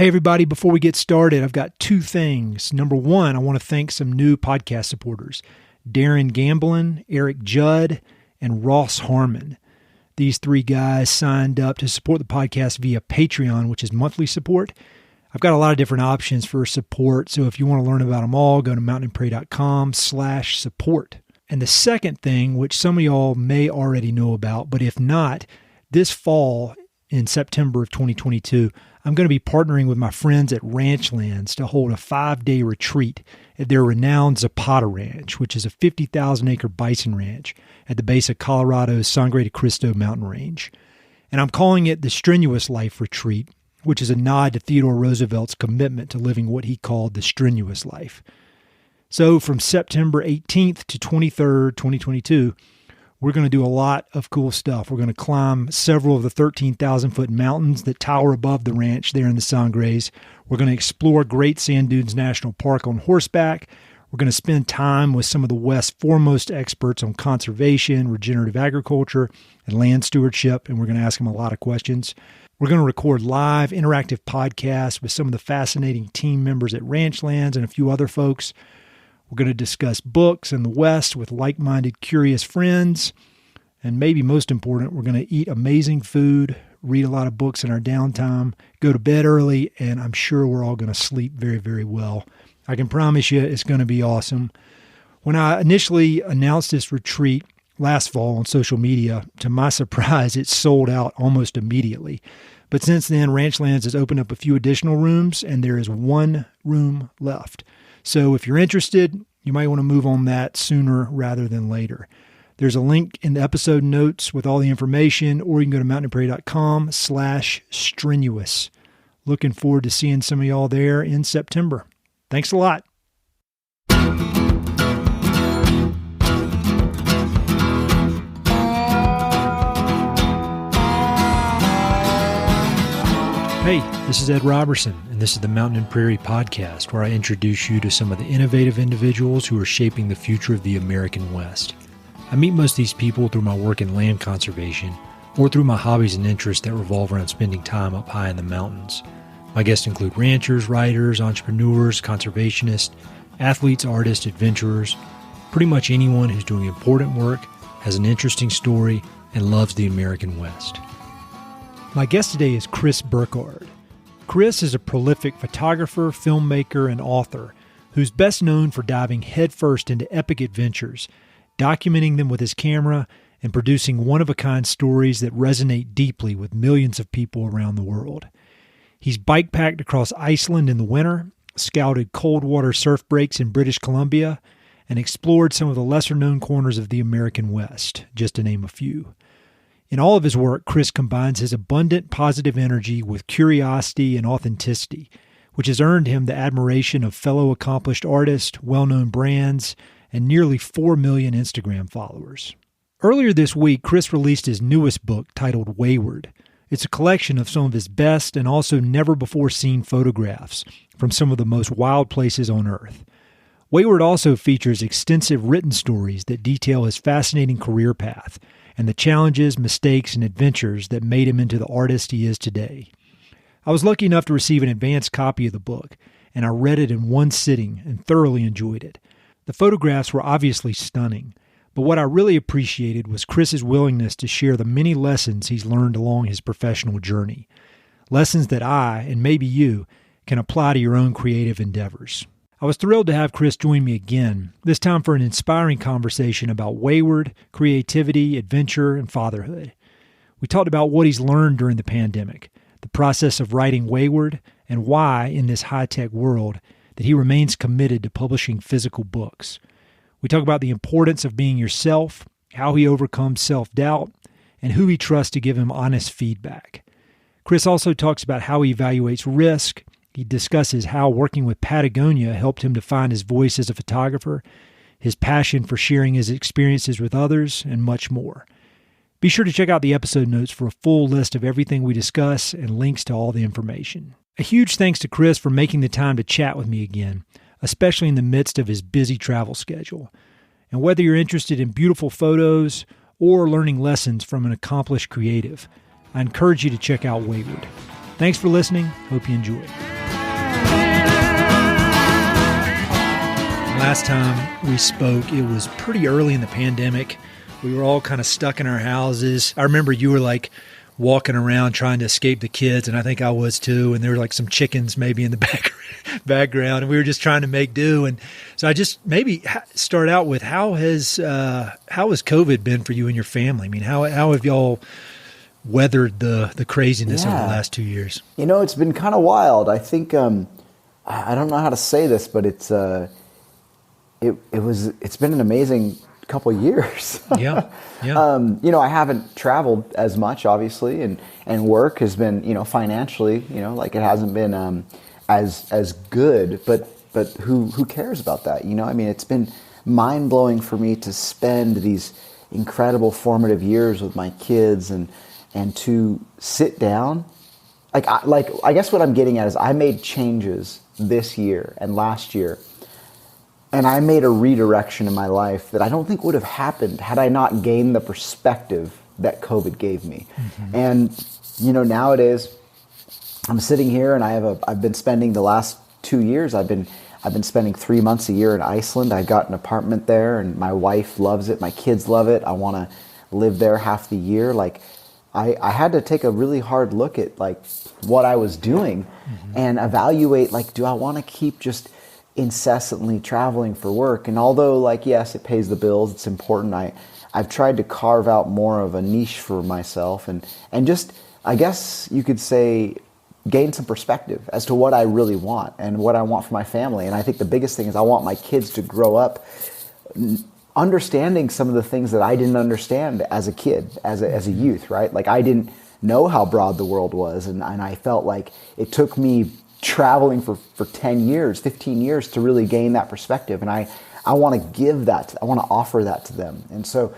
Hey, everybody, before we get started, I've got two things. Number one, I want to thank some new podcast supporters, Darren Gamblin, Eric Judd, and Ross Harmon. These three guys signed up to support the podcast via Patreon, which is monthly support. I've got a lot of different options for support, so if you want to learn about them all, go to mountainprairie.com/support. And the second thing, which some of y'all may already know about, but if not, this fall in September of 2022, I'm going to be partnering with my friends at Ranchlands to hold a 5-day retreat at their renowned Zapata Ranch, which is a 50,000-acre bison ranch at the base of Colorado's Sangre de Cristo mountain range. And I'm calling it the Strenuous Life Retreat, which is a nod to Theodore Roosevelt's commitment to living what he called the strenuous life. So from September 18th to 23rd, 2022, we're going to do a lot of cool stuff. We're going to climb several of the 13,000-foot mountains that tower above the ranch there in the Sangres. We're going to explore Great Sand Dunes National Park on horseback. We're going to spend time with some of the West's foremost experts on conservation, regenerative agriculture, and land stewardship, and we're going to ask them a lot of questions. We're going to record live interactive podcasts with some of the fascinating team members at Ranchlands and a few other folks. We're going to discuss books in the West with like-minded, curious friends. And maybe most important, we're going to eat amazing food, read a lot of books in our downtime, go to bed early, and I'm sure we're all going to sleep very, very well. I can promise you it's going to be awesome. When I initially announced this retreat last fall on social media, to my surprise, it sold out almost immediately. But since then, Ranchlands has opened up a few additional rooms, and there is one room left. So if you're interested, you might want to move on that sooner rather than later. There's a link in the episode notes with all the information, or you can go to mountainprairie.com/strenuous. Looking forward to seeing some of y'all there in September. Thanks a lot. Hey, this is Ed Robertson, and this is the Mountain Prairie podcast, where I introduce you to some of the innovative individuals who are shaping the future of the American West. I meet most of these people through my work in land conservation, or through my hobbies and interests that revolve around spending time up high in the mountains. My guests include ranchers, writers, entrepreneurs, conservationists, athletes, artists, adventurers, pretty much anyone who's doing important work, has an interesting story, and loves the American West. My guest today is Chris Burkard. Chris is a prolific photographer, filmmaker, and author who's best known for diving headfirst into epic adventures, documenting them with his camera, and producing one-of-a-kind stories that resonate deeply with millions of people around the world. He's bike-packed across Iceland in the winter, scouted cold water surf breaks in British Columbia, and explored some of the lesser-known corners of the American West, just to name a few. In all of his work, Chris combines his abundant positive energy with curiosity and authenticity, which has earned him the admiration of fellow accomplished artists, well-known brands, and nearly 4 million Instagram followers. Earlier this week, Chris released his newest book titled Wayward. It's a collection of some of his best and also never-before-seen photographs from some of the most wild places on Earth. Wayward also features extensive written stories that detail his fascinating career path and the challenges, mistakes, and adventures that made him into the artist he is today. I was lucky enough to receive an advanced copy of the book, and I read it in one sitting and thoroughly enjoyed it. The photographs were obviously stunning, but what I really appreciated was Chris's willingness to share the many lessons he's learned along his professional journey. Lessons that I, and maybe you, can apply to your own creative endeavors. I was thrilled to have Chris join me again, this time for an inspiring conversation about Wayward, creativity, adventure, and fatherhood. We talked about what he's learned during the pandemic, the process of writing Wayward, and why, in this high-tech world, that he remains committed to publishing physical books. We talk about the importance of being yourself, how he overcomes self-doubt, and who he trusts to give him honest feedback. Chris also talks about how he evaluates risk. He discusses how working with Patagonia helped him to find his voice as a photographer, his passion for sharing his experiences with others, and much more. Be sure to check out the episode notes for a full list of everything we discuss and links to all the information. A huge thanks to Chris for making the time to chat with me again, especially in the midst of his busy travel schedule. And whether you're interested in beautiful photos or learning lessons from an accomplished creative, I encourage you to check out Wayward. Thanks for listening. Hope you enjoyed. Last time we spoke, it was pretty early in the pandemic. We were all kind of stuck in our houses. I remember you were like walking around trying to escape the kids, and I think I was too. And there were like some chickens maybe in the background, and we were just trying to make do. And so I just maybe start out with how has COVID been for you and your family? I mean, how have y'all weathered the craziness over the last 2 years? You know, it's been kind of wild. I think I don't know how to say this, but it's been an amazing couple years. Yeah. You know, I haven't traveled as much, obviously, and work has been, you know, financially, you know, like it hasn't been as good, but who cares about that? You know, I mean, it's been mind blowing for me to spend these incredible formative years with my kids and to sit down. I guess what I'm getting at is I made changes this year and last year, and I made a redirection in my life that I don't think would have happened had I not gained the perspective that COVID gave me. Mm-hmm. And, you know, nowadays I'm sitting here and I've been spending the last 2 years, I've been spending 3 months a year in Iceland. I got an apartment there and my wife loves it. My kids love it. I want to live there half the year. Like I had to take a really hard look at like what I was doing and evaluate, like, do I want to keep just incessantly traveling for work? And although, like, yes, it pays the bills, it's important, I've tried to carve out more of a niche for myself and just, I guess you could say, gain some perspective as to what I really want and what I want for my family. And I think the biggest thing is I want my kids to grow up understanding some of the things that I didn't understand as a kid, as a youth, right? Like I didn't know how broad the world was, and I felt like it took me traveling for 10 years, 15 years to really gain that perspective. And I want to give that, I want to offer that to them. And so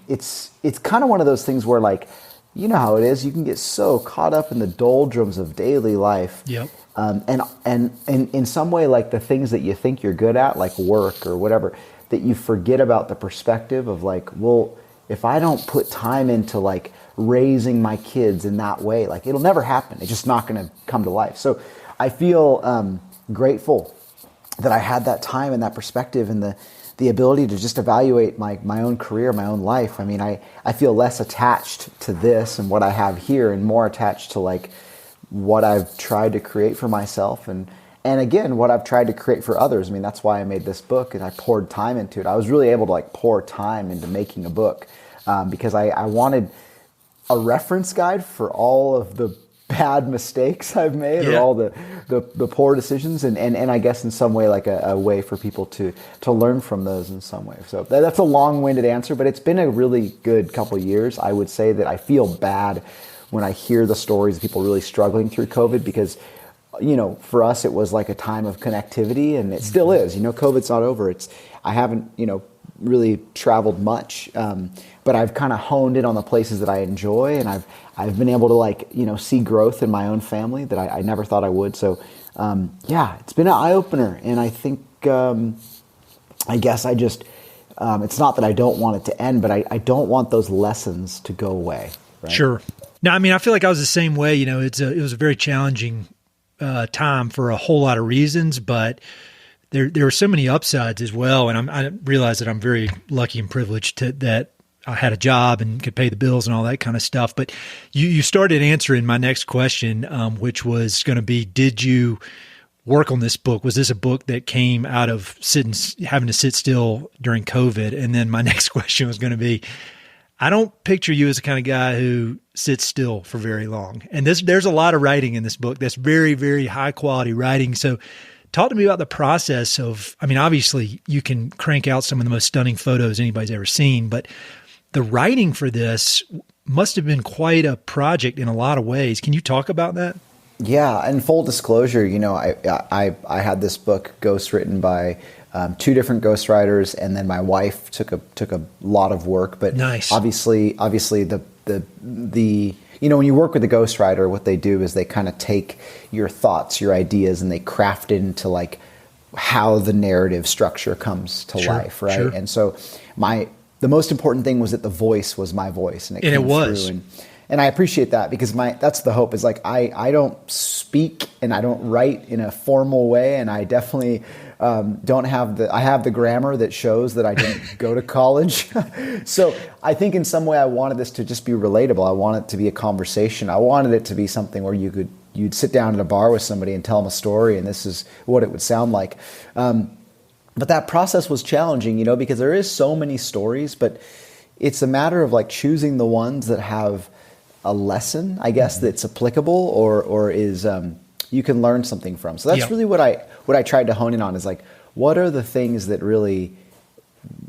it's kind of one of those things where, like, you know how it is, you can get so caught up in the doldrums of daily life. Yep. And in some way, like the things that you think you're good at, like work or whatever, that you forget about the perspective of like, well, if I don't put time into like raising my kids in that way, like it'll never happen. It's just not going to come to life. So I feel grateful that I had that time and that perspective and the ability to just evaluate my own career, my own life. I mean, I feel less attached to this and what I have here and more attached to like what I've tried to create for myself and again, what I've tried to create for others. I mean, that's why I made this book and I poured time into it. I was really able to like pour time into making a book because I wanted a reference guide for all of the bad mistakes I've made or all the poor decisions and I guess in some way like a way for people to learn from those in some way. So that's a long-winded answer, but it's been a really good couple of years. I would say that I feel bad when I hear the stories of people really struggling through COVID because, you know, for us it was like a time of connectivity and it still is. You know, COVID's not over. I haven't, you know, really traveled much, but I've kind of honed in on the places that I enjoy, and I've been able to like, you know, see growth in my own family that I never thought I would. So it's been an eye opener, and I think I guess I just it's not that I don't want it to end, but I don't want those lessons to go away. Right? Sure. No, I mean, I feel like I was the same way. You know, it was a very challenging time for a whole lot of reasons, but there are so many upsides as well. And I realize that I'm very lucky and privileged that I had a job and could pay the bills and all that kind of stuff. But you started answering my next question, which was going to be, did you work on this book? Was this a book that came out of having to sit still during COVID? And then my next question was going to be, I don't picture you as the kind of guy who sits still for very long. And there's a lot of writing in this book that's very, very high quality writing. So talk to me about the process of, I mean, obviously you can crank out some of the most stunning photos anybody's ever seen, but the writing for this must have been quite a project in a lot of ways. Can you talk about that? Yeah. And full disclosure, you know, I had this book ghostwritten by two different ghostwriters, and then my wife took a lot of work. But nice. Obviously the you know, when you work with a ghostwriter, what they do is they kind of take your thoughts, your ideas, and they craft it into like how the narrative structure comes to life, right? Sure. And so the most important thing was that the voice was my voice, and it came was through. And I appreciate that because that's the hope is like, I don't speak and I don't write in a formal way. And I definitely don't have I have the grammar that shows that I didn't go to college. So I think in some way I wanted this to just be relatable. I wanted it to be a conversation. I wanted it to be something where you'd sit down at a bar with somebody and tell them a story, and this is what it would sound like. But that process was challenging, you know, because there is so many stories, but it's a matter of like choosing the ones that have a lesson, I guess, that's applicable or is you can learn something from. So that's really what I tried to hone in on is like, what are the things that really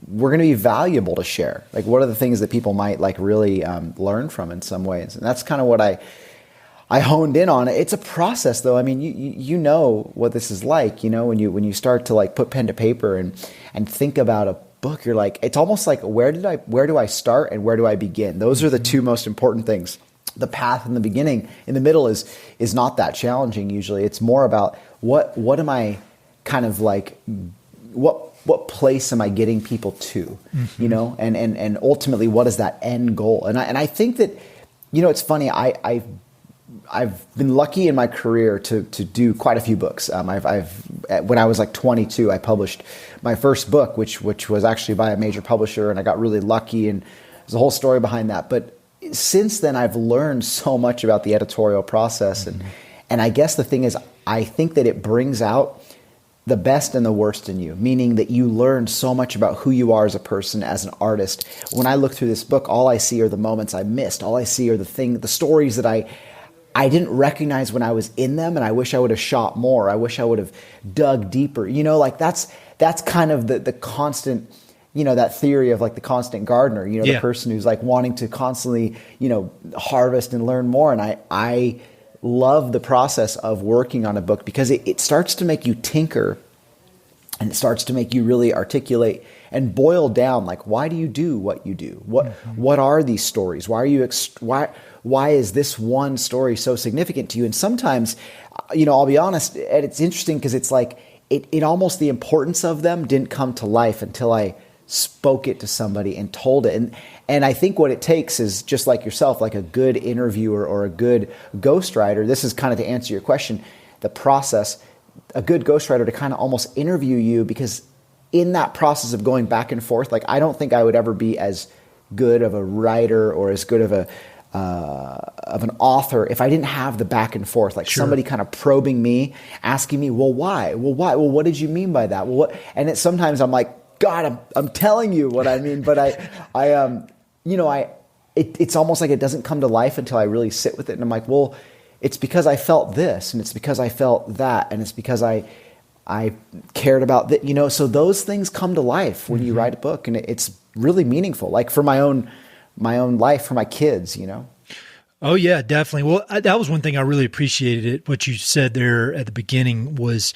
were going to be valuable to share? Like, what are the things that people might like really learn from in some ways? And that's kind of what I honed in on. It's a process, though. I mean, you know what this is like. You know, when you start to like put pen to paper and think about a book, you're like, it's almost like where do I start and where do I begin? Those are the two most important things. The path in the beginning, in the middle is not that challenging. Usually, it's more about what am I kind of like what place am I getting people to? You know, and ultimately, what is that end goal? And I think that, you know, it's funny. I've been lucky in my career to do quite a few books. When I was like 22, I published my first book, which was actually by a major publisher, and I got really lucky, and there's a whole story behind that. But since then, I've learned so much about the editorial process, and I guess the thing is, I think that it brings out the best and the worst in you, meaning that you learn so much about who you are as a person, as an artist. When I look through this book, all I see are the moments I missed. All I see are the stories that I didn't recognize when I was in them, and I wish I would have shot more. I wish I would have dug deeper. You know, like that's kind of the constant, you know, that theory of like the constant gardener, you know, the person who's like wanting to constantly, you know, harvest and learn more. And I love the process of working on a book because it starts to make you tinker, and it starts to make you really articulate and boil down, like, why do you do what you do? What are these stories? Why are you why is this one story so significant to you? And sometimes, you know, I'll be honest, and it's interesting because it's like it almost, the importance of them didn't come to life until I spoke it to somebody and told it. And I think what it takes is, just like yourself, like a good interviewer or a good ghostwriter. This is kind of to answer your question, the process, a good ghostwriter to kind of almost interview you, because in that process of going back and forth, like I don't think I would ever be as good of a writer or as good of an author if I didn't have the back and forth, like somebody kind of probing me, asking me, well, why? Well, why? Well, what did you mean by that? Well, what? And sometimes I'm like, God, I'm telling you what I mean, but it's almost like it doesn't come to life until I really sit with it. And I'm like, well, it's because I felt this, and it's because I felt that, and it's because I cared about that, you know. So those things come to life when you write a book, and it's really meaningful. Like for my own life, for my kids, you know. Oh yeah, definitely. Well, that was one thing I really appreciated. What you said there at the beginning was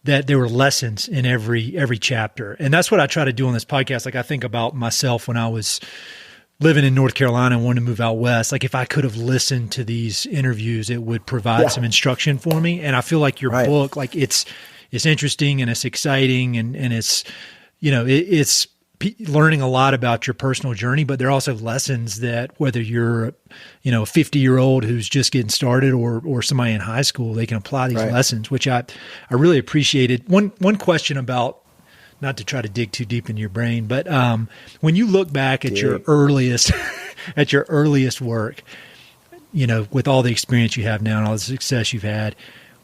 that there were lessons in every chapter. And that's what I try to do on this podcast. Like I think about myself when I was living in North Carolina and wanted to move out west. Like if I could have listened to these interviews, it would provide some instruction for me. And I feel like your book, like it's interesting and it's exciting and it's, you know, it's learning a lot about your personal journey, but there are also lessons that whether you're, you know, a 50-year-old who's just getting started or somebody in high school, they can apply these lessons, which I really appreciated. One question about, not to try to dig too deep in your brain, but when you look back at your earliest work, you know, with all the experience you have now and all the success you've had,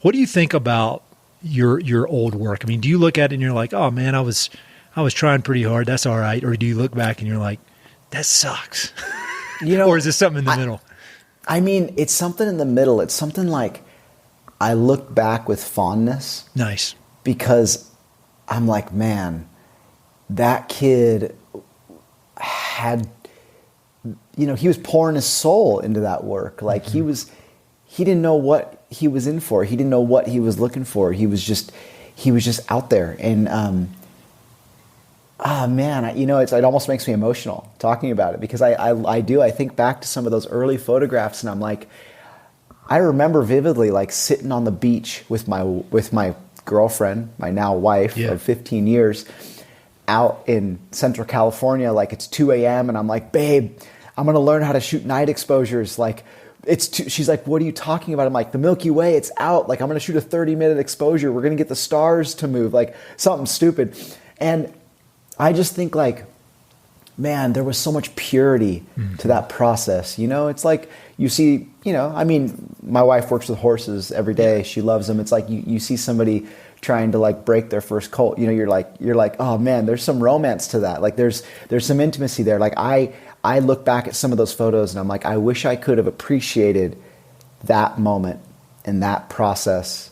what do you think about your old work? I mean, do you look at it and you're like, oh man, I was trying pretty hard, that's all right? Or do you look back and you're like, that sucks? You know, or is this something in the middle? I mean, it's something in the middle. It's something like I look back with fondness. Nice. Because I'm like, man, that kid had, you know, he was pouring his soul into that work. Like he didn't know what he was in for. He didn't know what he was looking for. He was just out there. And, man, you know, it almost makes me emotional talking about it, because I think back to some of those early photographs, and I'm like, I remember vividly like sitting on the beach with my girlfriend, my now wife of 15 years, out in Central California, like it's 2 a.m. and I'm like, babe, I'm going to learn how to shoot night exposures. Like, she's like, what are you talking about? I'm like, the Milky Way, it's out. Like, I'm going to shoot a 30-minute exposure. We're going to get the stars to move, like something stupid. And I just think like, man, there was so much purity to that process. You know, it's like you see, you know, I mean, my wife works with horses every day. She loves them. It's like you see somebody trying to like break their first colt. You know, you're like, oh man, there's some romance to that. Like there's some intimacy there. Like I look back at some of those photos and I'm like, I wish I could have appreciated that moment and that process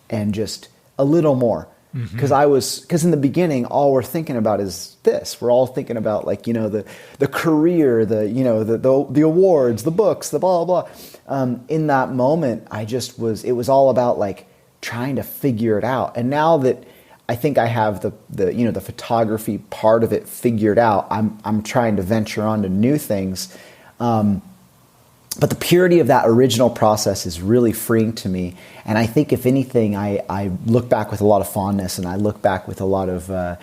and just a little more. Because in the beginning, all we're thinking about is this. We're all thinking about like, you know, the career, the awards, the books, the blah, blah, blah. In that moment, it was all about like trying to figure it out. And now that I think I have the photography part of it figured out, I'm trying to venture on to new things. But the purity of that original process is really freeing to me. And I think if anything, I look back with a lot of fondness and I look back with a lot of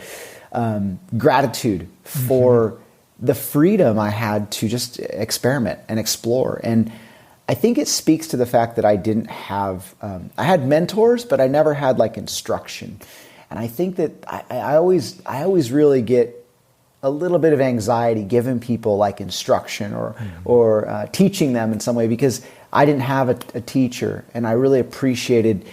gratitude for the freedom I had to just experiment and explore. And I think it speaks to the fact that I didn't have, I had mentors, but I never had like instruction. And I think that I always really get a little bit of anxiety giving people like instruction or teaching them in some way, because I didn't have a teacher, and I really appreciated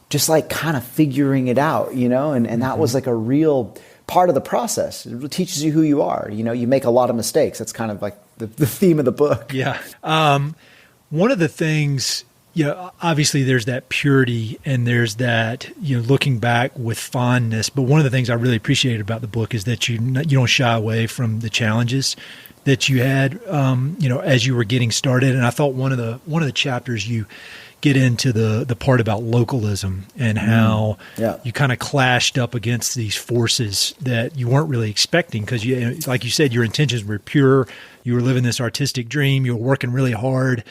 just like kind of figuring it out, you know, and that was like a real part of the process. It teaches you who you are. You know, you make a lot of mistakes. That's kind of like the theme of the book. Yeah. One of the things, you know, obviously there's that purity and there's that, you know, looking back with fondness. But one of the things I really appreciated about the book is that you don't shy away from the challenges that you had, you know, as you were getting started. And I thought one of the chapters you get into the part about localism and how you kind of clashed up against these forces that you weren't really expecting, because you, like you said, your intentions were pure. You were living this artistic dream. You were working really hard,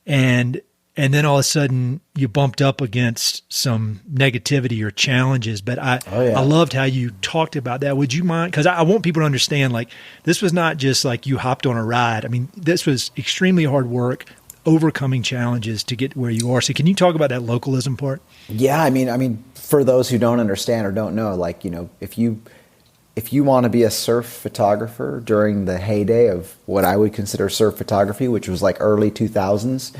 and then all of a sudden you bumped up against some negativity or challenges. But I loved how you talked about that. Would you mind? Because I want people to understand, like, this was not just like you hopped on a ride. I mean, this was extremely hard work, overcoming challenges to get where you are. So can you talk about that localism part? Yeah. I mean, for those who don't understand or don't know, like, you know, if you want to be a surf photographer during the heyday of what I would consider surf photography, which was like early 2000s,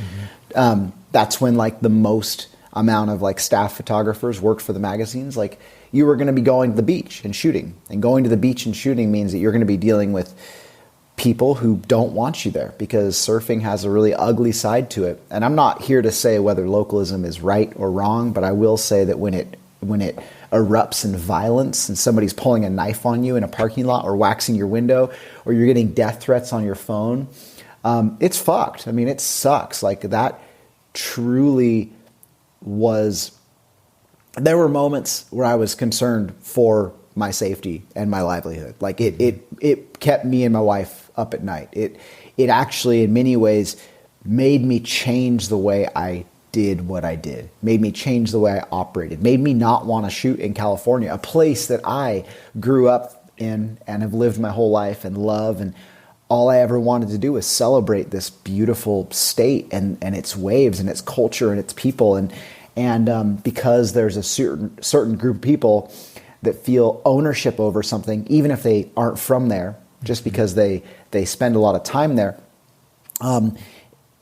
that's when like the most amount of like staff photographers worked for the magazines. Like, you were going to be going to the beach and shooting, and going to the beach and shooting means that you're going to be dealing with people who don't want you there, because surfing has a really ugly side to it. And I'm not here to say whether localism is right or wrong, but I will say that when it erupts in violence and somebody's pulling a knife on you in a parking lot or waxing your window, or you're getting death threats on your phone, it's fucked. I mean, it sucks. Like, that truly was, there were moments where I was concerned for my safety and my livelihood. Like, it kept me and my wife up at night. It actually, in many ways, made me change the way I did what I did, made me change the way I operated, made me not want to shoot in California, a place that I grew up in and have lived my whole life and love. And all I ever wanted to do was celebrate this beautiful state and its waves and its culture and its people. And because there's a certain group of people that feel ownership over something, even if they aren't from there, just because they spend a lot of time there,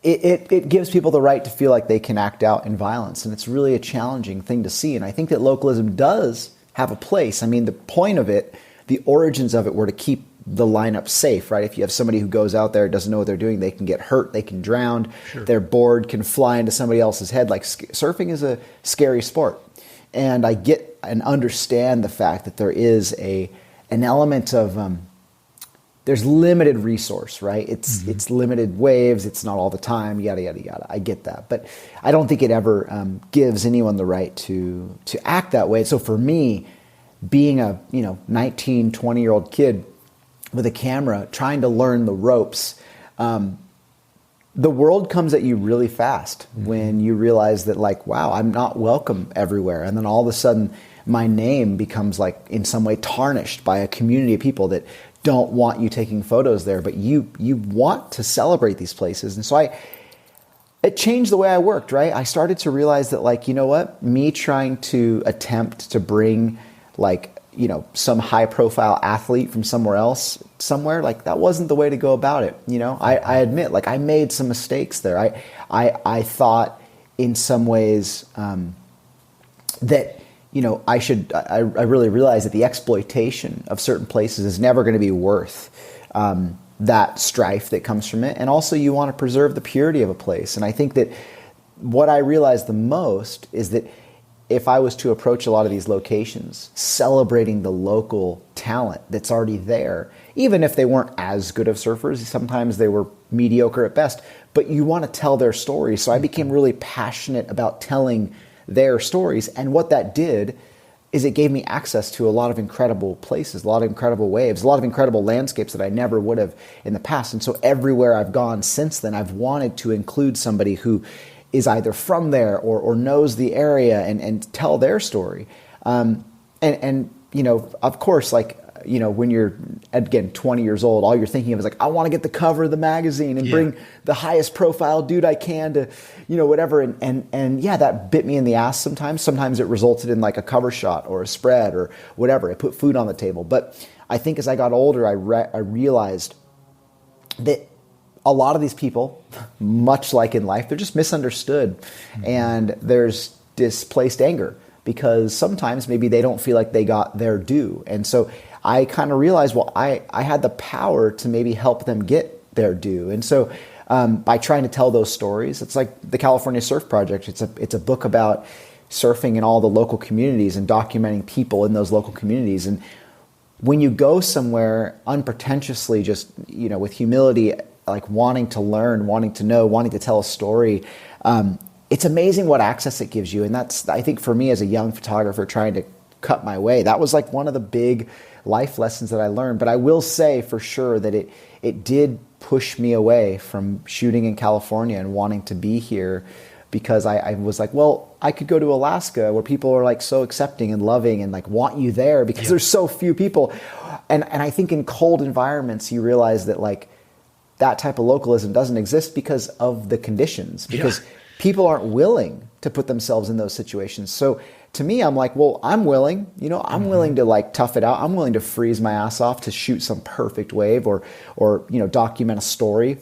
it gives people the right to feel like they can act out in violence. And it's really a challenging thing to see. And I think that localism does have a place. I mean, the point of it, the origins of it, were to keep the lineup safe, right? If you have somebody who goes out there, doesn't know what they're doing, they can get hurt, they can drown, their board can fly into somebody else's head. Like, surfing is a scary sport. And I get and understand the fact that there is an element of, there's limited resource, right? It's limited waves. It's not all the time, yada, yada, yada. I get that. But I don't think it ever gives anyone the right to act that way. So for me, being a 19, 20-year-old kid with a camera, trying to learn the ropes, the world comes at you really fast when you realize that, like, wow, I'm not welcome everywhere. And then all of a sudden, my name becomes, like, in some way tarnished by a community of people that don't want you taking photos there, but you want to celebrate these places. And so it changed the way I worked, right? I started to realize that, like, you know what, me trying to attempt to bring, like, you know, some high profile athlete from somewhere, like, that wasn't the way to go about it. You know, I admit, like, I made some mistakes there. I thought in some ways that, you know, I really realized that the exploitation of certain places is never going to be worth that strife that comes from it. And also, you want to preserve the purity of a place. And I think that what I realized the most is that if I was to approach a lot of these locations celebrating the local talent that's already there, even if they weren't as good of surfers, sometimes they were mediocre at best, but you want to tell their stories. So I became really passionate about telling their stories. And what that did is it gave me access to a lot of incredible places, a lot of incredible waves, a lot of incredible landscapes that I never would have in the past. And so everywhere I've gone since then, I've wanted to include somebody who is either from there or knows the area and tell their story. And, you know, of course, like, you know, when you're, again, 20 years old, all you're thinking of is like, I want to get the cover of the magazine and bring the highest profile dude I can to, you know, whatever. And yeah, that bit me in the ass sometimes. Sometimes it resulted in like a cover shot or a spread or whatever. It put food on the table. But I think as I got older, I realized that a lot of these people, much like in life, they're just misunderstood. Mm-hmm. And there's displaced anger because sometimes maybe they don't feel like they got their due. And so I kind of realized, well, I had the power to maybe help them get their due. And so by trying to tell those stories, it's like the California Surf Project. It's a book about surfing in all the local communities and documenting people in those local communities. And when you go somewhere unpretentiously, just, you know, with humility, like wanting to learn, wanting to know, wanting to tell a story, it's amazing what access it gives you. And that's, I think, for me as a young photographer trying to cut my way, that was like one of the big life lessons that I learned. But I will say for sure that it did push me away from shooting in California and wanting to be here, because I was like, well, I could go to Alaska where people are like so accepting and loving and like want you there because there's so few people. And I think in cold environments, you realize that like that type of localism doesn't exist because of the conditions, because people aren't willing to put themselves in those situations. So to me, I'm like, well, I'm willing, you know, I'm willing to like tough it out. I'm willing to freeze my ass off to shoot some perfect wave or, you know, document a story.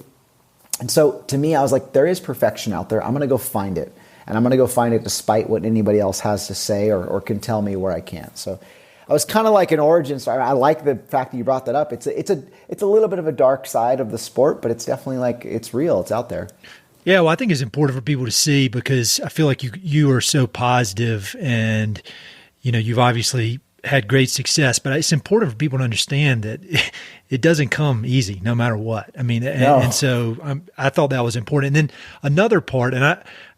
And so to me, I was like, there is perfection out there. I'm going to go find it. And I'm going to go find it despite what anybody else has to say or can tell me where I can't. So I was kind of like an origin story. I like the fact that you brought that up. It's a little bit of a dark side of the sport, but it's definitely like, it's real. It's out there. Yeah, well, I think it's important for people to see, because I feel like you are so positive and, you know, you've obviously had great success, but it's important for people to understand that it doesn't come easy no matter what. I mean, and so I thought that was important. And then another part, and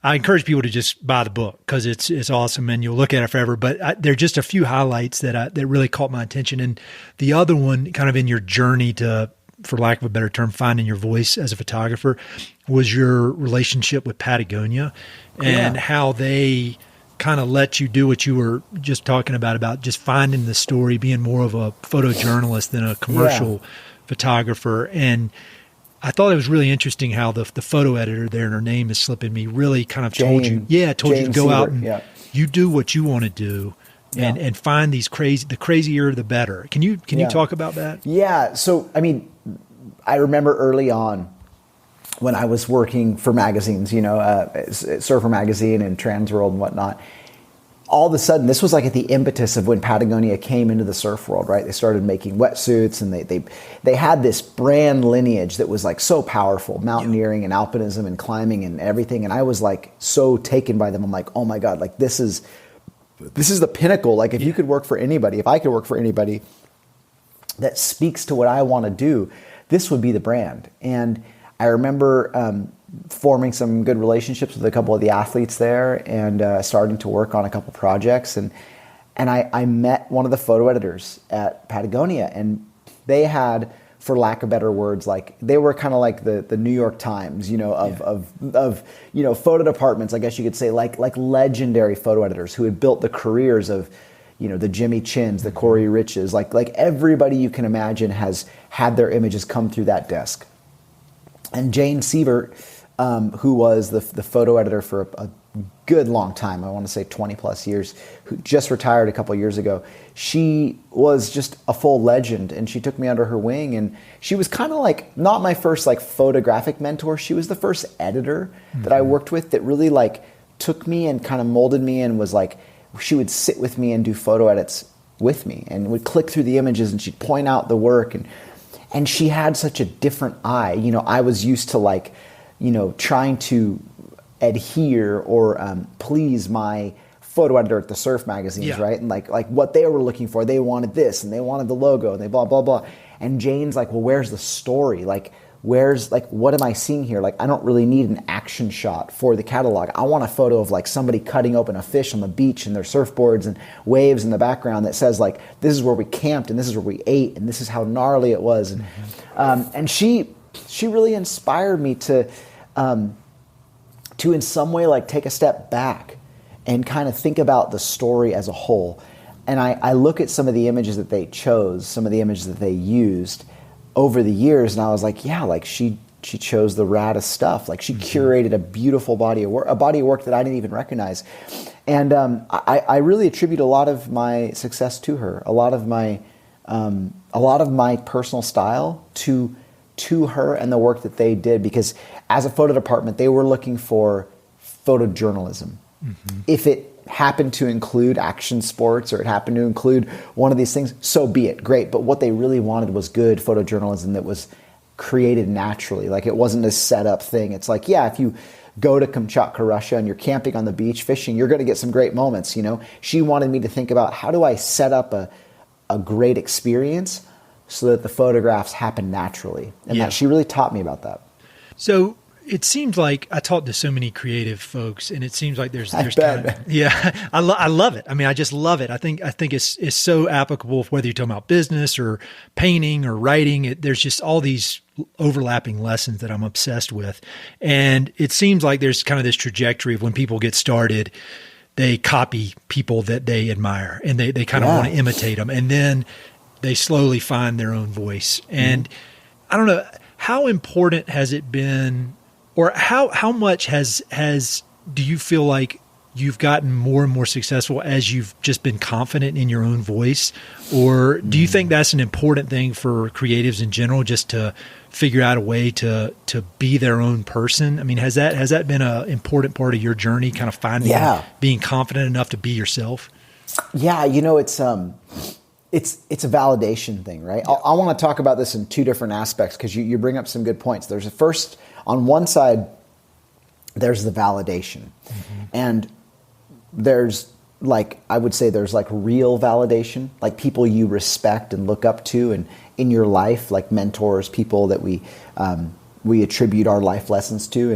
I encourage people to just buy the book because it's awesome and you'll look at it forever, but there are just a few highlights that really caught my attention. And the other one, kind of in your journey to, for lack of a better term, finding your voice as a photographer, was your relationship with Patagonia and how they kind of let you do what you were just talking about just finding the story, being more of a photojournalist than a commercial photographer. And I thought it was really interesting how the photo editor there, and her name is slipping me, really kind of told you to go out and you do what you want to do. And find these the crazier the better. Can you talk about that? Yeah. So, I mean, I remember early on when I was working for magazines, you know, Surfer Magazine and Transworld and whatnot, all of a sudden, this was like at the impetus of when Patagonia came into the surf world, right? They started making wetsuits and they had this brand lineage that was like so powerful, mountaineering and alpinism and climbing and everything. And I was like so taken by them. I'm like, oh my God, like this is the pinnacle. Like if you could work for anybody, if I could work for anybody that speaks to what I want to do, this would be the brand. And I remember forming some good relationships with a couple of the athletes there and starting to work on a couple projects. And I met one of the photo editors at Patagonia, and they had, for lack of better words, like they were kind of like the New York Times, you know, of you know, photo departments, I guess you could say, like legendary photo editors who had built the careers of, the Jimmy Chins, the Corey Riches, like everybody you can imagine has had their images come through that desk. And Jane Sievert, who was the photo editor for a good long time, I want to say 20 plus years, who just retired a couple years ago, she was just a full legend, and she took me under her wing, and she was kind of like, not my first like photographic mentor, she was the first editor that I worked with that really like took me and kind of molded me, and was like, she would sit with me and do photo edits with me and would click through the images, and she'd point out the work, and she had such a different eye. I was used to like, trying to adhere or please my photo editor at the surf magazines, right? And like what they were looking for, they wanted this and they wanted the logo and they blah, blah, blah. And Jane's like, well, where's the story? Like, what am I seeing here? Like, I don't really need an action shot for the catalog. I want a photo of like somebody cutting open a fish on the beach and their surfboards and waves in the background that says like, this is where we camped and this is where we ate and this is how gnarly it was. And she really inspired me to in some way like take a step back and kind of think about the story as a whole. And I look at some of the images that they chose, some of the images that they used over the years, and I was like, yeah, like she chose the raddest stuff. Like she curated a beautiful body of work that I didn't even recognize. And I really attribute a lot of my success to her, a lot of my personal style to her and the work that they did, because as a photo department, they were looking for photojournalism. If it happened to include action sports or it happened to include one of these things, so be it, great. But what they really wanted was good photojournalism that was created naturally. Like it wasn't a set up thing. It's like, yeah, if you go to Kamchatka, Russia and you're camping on the beach fishing, you're going to get some great moments. She wanted me to think about, how do I set up a great experience so that the photographs happen naturally? And that she really taught me about that. So it seems like I talk to so many creative folks, and it seems like there's kind of, I love it. I mean, I just love it. I think it's so applicable whether you're talking about business or painting or writing. There's just all these overlapping lessons that I'm obsessed with. And it seems like there's kind of this trajectory of when people get started, they copy people that they admire and they kind of want to imitate them. And then they slowly find their own voice. And I don't know, how important has it been, or how much do you feel like you've gotten more and more successful as you've just been confident in your own voice? Or do you think that's an important thing for creatives in general, just to figure out a way to be their own person? I mean, has that been an important part of your journey, kind of finding, being confident enough to be yourself? Yeah. It's a validation thing, right? I want to talk about this in two different aspects, because you bring up some good points. There's on one side, there's the validation. And there's I would say there's real validation, like people you respect and look up to and in your life, like mentors, people that we attribute our life lessons to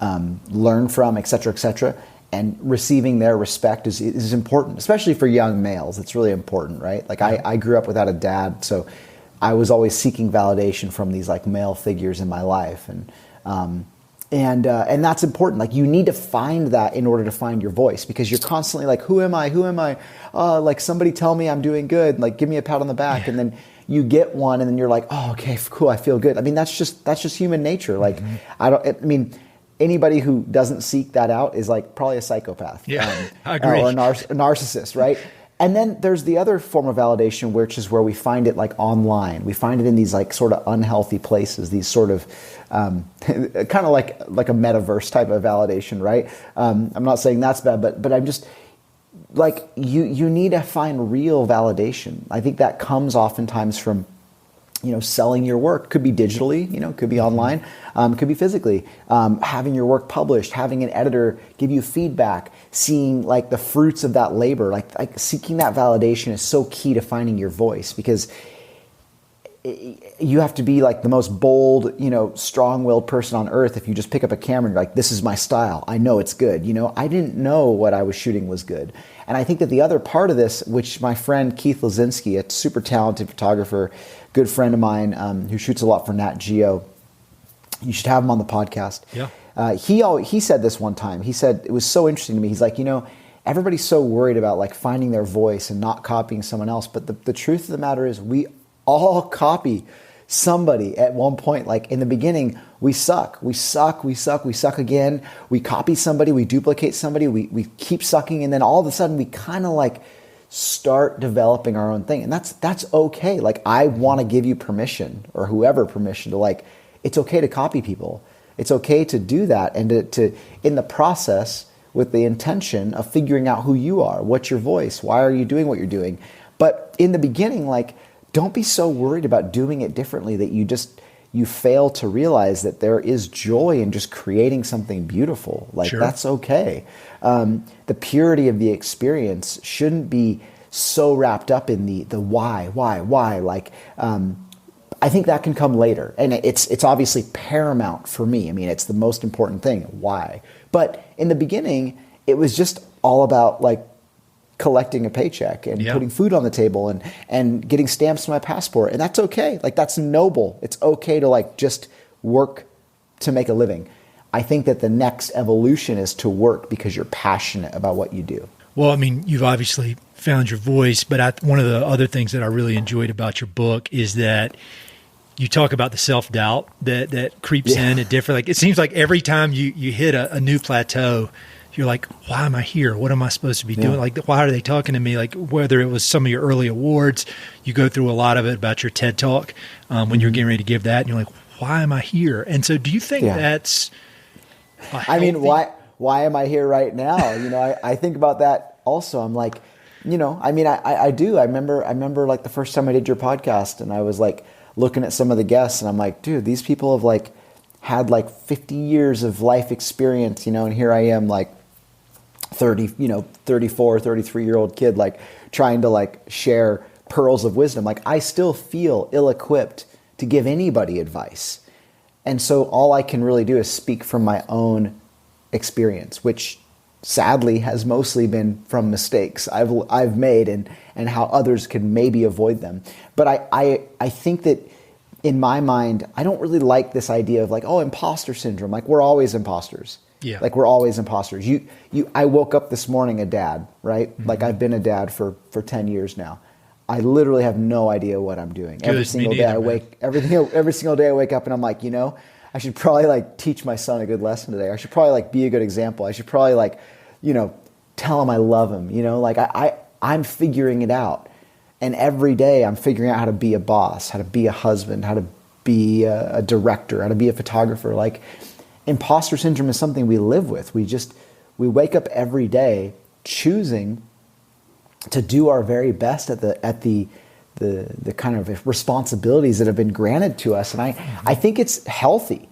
and learn from, et cetera, et cetera. And receiving their respect is important, especially for young males. It's really important, right? Like I grew up without a dad, so I was always seeking validation from these male figures in my life, and that's important. Like you need to find that in order to find your voice, because you're constantly like, who am I? Who am I? Like somebody tell me I'm doing good. Like give me a pat on the back, and then you get one, and then you're like, oh, okay, cool, I feel good. I mean, that's just human nature. Like anybody who doesn't seek that out is probably a psychopath. I agree. Or a narcissist, right? And then there's the other form of validation, which is where we find it online. We find it in these sort of unhealthy places, these sort of kind of like a metaverse type of validation, right? I'm not saying that's bad, but I'm just you need to find real validation. I think that comes oftentimes from selling your work. Could be digitally, could be online, could be physically, having your work published, having an editor give you feedback, seeing the fruits of that labor, like seeking that validation is so key to finding your voice, because you have to be the most bold, strong-willed person on earth. If you just pick up a camera and you're like, this is my style, I know it's good. I didn't know what I was shooting was good. And I think that the other part of this, which my friend Keith Lazinski, a super talented photographer, good friend of mine, who shoots a lot for Nat Geo, you should have him on the podcast. Yeah. He said this one time. He said, it was so interesting to me. He's like, everybody's so worried about like finding their voice and not copying someone else. But the truth of the matter is we all copy somebody at one point. Like in the beginning, we suck again. We copy somebody, we duplicate somebody, we keep sucking. And then all of a sudden we kind of like start developing our own thing. And that's okay. Like I want to give you permission, or whoever permission, to like, it's okay to copy people. It's okay to do that. And to in the process, with the intention of figuring out who you are, what's your voice, why are you doing what you're doing. But in the beginning, like, don't be so worried about doing it differently that you fail to realize that there is joy in just creating something beautiful. Like, sure. That's okay. The purity of the experience shouldn't be so wrapped up in the why. Like, I think that can come later. And it's obviously paramount for me. I mean, it's the most important thing, why. But in the beginning, it was just all about like collecting a paycheck and putting food on the table and getting stamps to my passport. And that's okay. Like, that's noble. It's okay to like just work to make a living. I think that the next evolution is to work because you're passionate about what you do. Well, I mean, you've obviously found your voice, but one of the other things that I really enjoyed about your book is that you talk about the self-doubt that creeps in at different, like, it seems like every time you hit a new plateau, you're like, why am I here? What am I supposed to be doing? Like, why are they talking to me? Like, whether it was some of your early awards, you go through a lot of it about your TED Talk when you're getting ready to give that, and you're like, why am I here? And so do you think that's I mean, why am I here right now? You know, I think about that also. I'm like, you know, I mean, I do. I remember like the first time I did your podcast, and I was like looking at some of the guests, and I'm like, dude, these people have like had like 50 years of life experience, you know, and here I am like 34, 33-year-old kid, like trying to like share pearls of wisdom. Like, I still feel ill-equipped to give anybody advice. And so all I can really do is speak from my own experience, which sadly has mostly been from mistakes I've made and how others can maybe avoid them. But I think that in my mind, I don't really like this idea of like, oh, imposter syndrome. Like, we're always imposters. Yeah. Like, we're always imposters. I woke up this morning a dad, right? Mm-hmm. Like, I've been a dad for 10 years now. I literally have no idea what I'm doing. Every single day I wake up and I'm like, you know, I should probably like teach my son a good lesson today. I should probably like be a good example. I should probably like, you know, tell him I love him. You know, like I'm figuring it out. And every day I'm figuring out how to be a boss, how to be a husband, how to be a director, how to be a photographer. Like, imposter syndrome is something we live with. We wake up every day choosing to do our very best at the kind of responsibilities that have been granted to us. And I think it's healthy.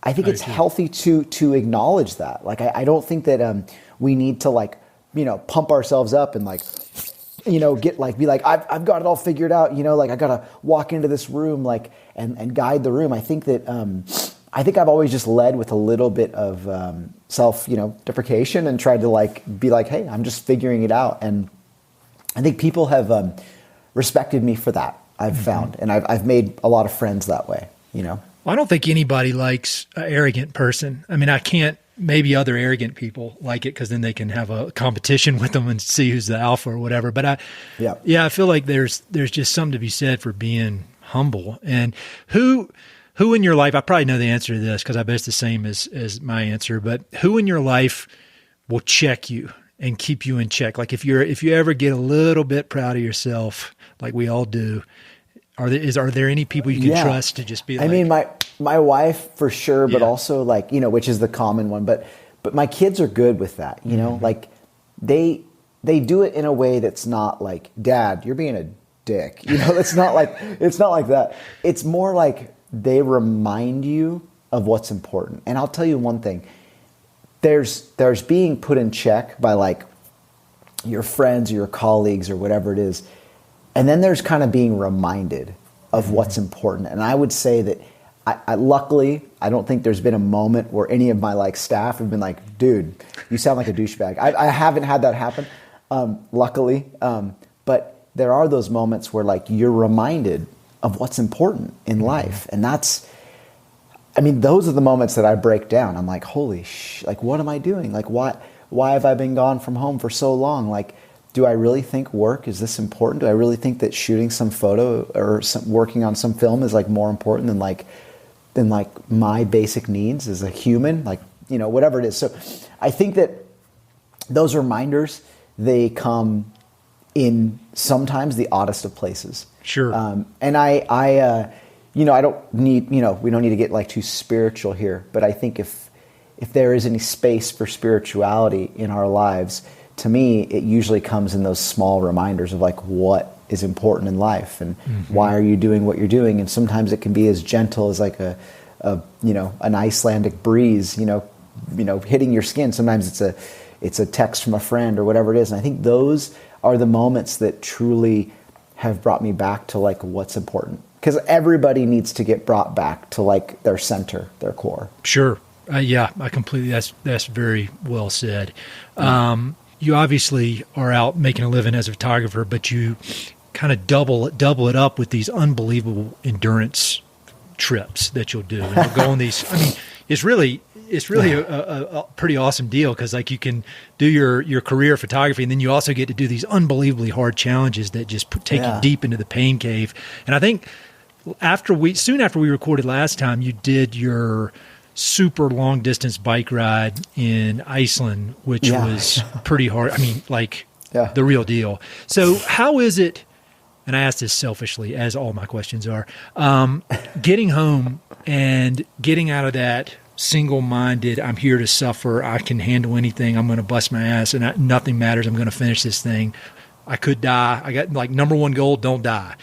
I think it's healthy to acknowledge that. Like, I don't think that we need to like, you know, pump ourselves up and like, you know, be like, I've got it all figured out, you know, like I got to walk into this room, like, and guide the room. I think that, I think I've always just led with a little bit of, self, you know, deprecation, and tried to like, be like, hey, I'm just figuring it out. And I think people have, respected me for that. I've found, and I've made a lot of friends that way, you know? Well, I don't think anybody likes an arrogant person. I mean, I can't. Maybe other arrogant people like it because then they can have a competition with them and see who's the alpha or whatever. But I feel like there's just something to be said for being humble. And who in your life, I probably know the answer to this because I bet it's the same as my answer, but who in your life will check you and keep you in check? Like, if you ever get a little bit proud of yourself, like we all do, are there any people you can trust to just be like? I mean, my wife for sure, but also like, you know, which is the common one, but my kids are good with that, you know, like they do it in a way that's not like, Dad, you're being a dick. You know, it's not like that. It's more like they remind you of what's important. And I'll tell you one thing, there's being put in check by like your friends or your colleagues or whatever it is. And then there's kind of being reminded of what's important. And I would say that I luckily, I don't think there's been a moment where any of my like staff have been like, dude, you sound like a douchebag. I haven't had that happen, luckily. But there are those moments where like you're reminded of what's important in life. And those are the moments that I break down. I'm like, holy like, what am I doing? Like, why have I been gone from home for so long? Like, do I really think work is this important? Do I really think that shooting some photo or working on some film is like more important than like my basic needs as a human? Like, whatever it is. So I think that those reminders, they come in sometimes the oddest of places. Sure. And I don't need, we don't need to get like too spiritual here, but I think if there is any space for spirituality in our lives, to me, it usually comes in those small reminders of like what is important in life and why are you doing what you're doing. And sometimes it can be as gentle as like an Icelandic breeze, hitting your skin. Sometimes it's a text from a friend or whatever it is. And I think those are the moments that truly have brought me back to like what's important. Because everybody needs to get brought back to like their center, their core. Sure. Yeah, I completely, that's very well said. You obviously are out making a living as a photographer, but you kind of double it up with these unbelievable endurance trips that you'll do. And you'll go on these, I mean, it's really a pretty awesome deal because like you can do your career photography and then you also get to do these unbelievably hard challenges that just take you deep into the pain cave. And I think soon after we recorded last time, you did your super long distance bike ride in Iceland, which was pretty hard. I mean, like the real deal. So how is it, and I ask this selfishly, as all my questions are, getting home and getting out of that single-minded, I'm here to suffer, I can handle anything, I'm going to bust my ass, and nothing matters, I'm going to finish this thing. I could die. I got like number one goal, don't die.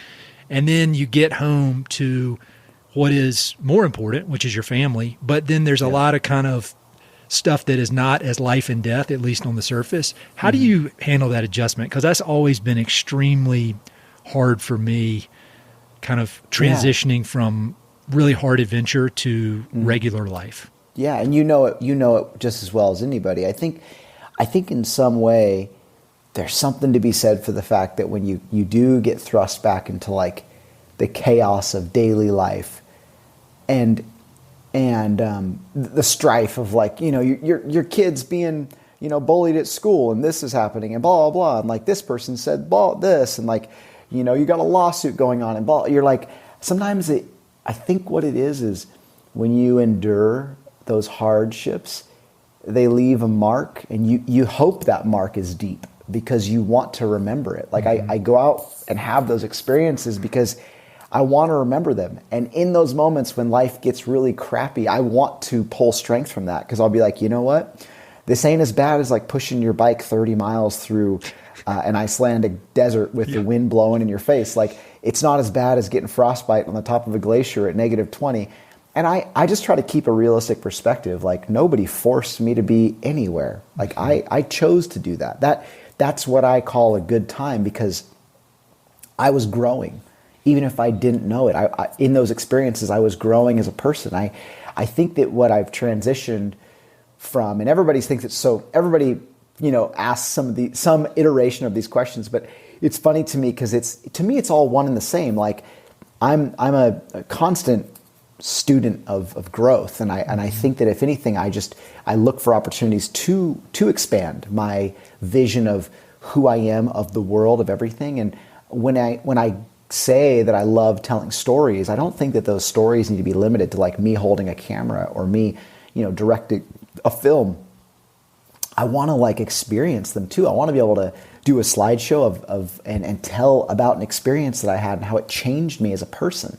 And then you get home to what is more important, which is your family. But then there's a lot of kind of stuff that is not as life and death, at least on the surface. How do you handle that adjustment? Because that's always been extremely hard for me, kind of transitioning from really hard adventure to regular life. Yeah, and you know it just as well as anybody. I think in some way there's something to be said for the fact that when you do get thrust back into like the chaos of daily life and the strife of like, your kids being, bullied at school and this is happening and blah, blah, blah. And like this person said this and like, you got a lawsuit going on and blah. You're like, sometimes I think what it is when you endure those hardships, they leave a mark and you hope that mark is deep because you want to remember it. Like I go out and have those experiences because I want to remember them. And in those moments when life gets really crappy, I want to pull strength from that because I'll be like, you know what? This ain't as bad as like pushing your bike 30 miles through an Icelandic desert with the wind blowing in your face. Like it's not as bad as getting frostbite on the top of a glacier at -20. And I just try to keep a realistic perspective. Like nobody forced me to be anywhere. Like I chose to do that. That's what I call a good time because I was growing. Even if I didn't know it, I in those experiences, I was growing as a person. I think that what I've transitioned from, and everybody thinks it's so, everybody, asks some iteration of these questions, but it's funny to me because to me, it's all one and the same. Like I'm a constant student of growth. And I think that if anything, I look for opportunities to expand my vision of who I am, of the world, of everything. And when I say that I love telling stories, I don't think that those stories need to be limited to like me holding a camera or me, directing a film. I want to like experience them too. I want to be able to do a slideshow and tell about an experience that I had and how it changed me as a person.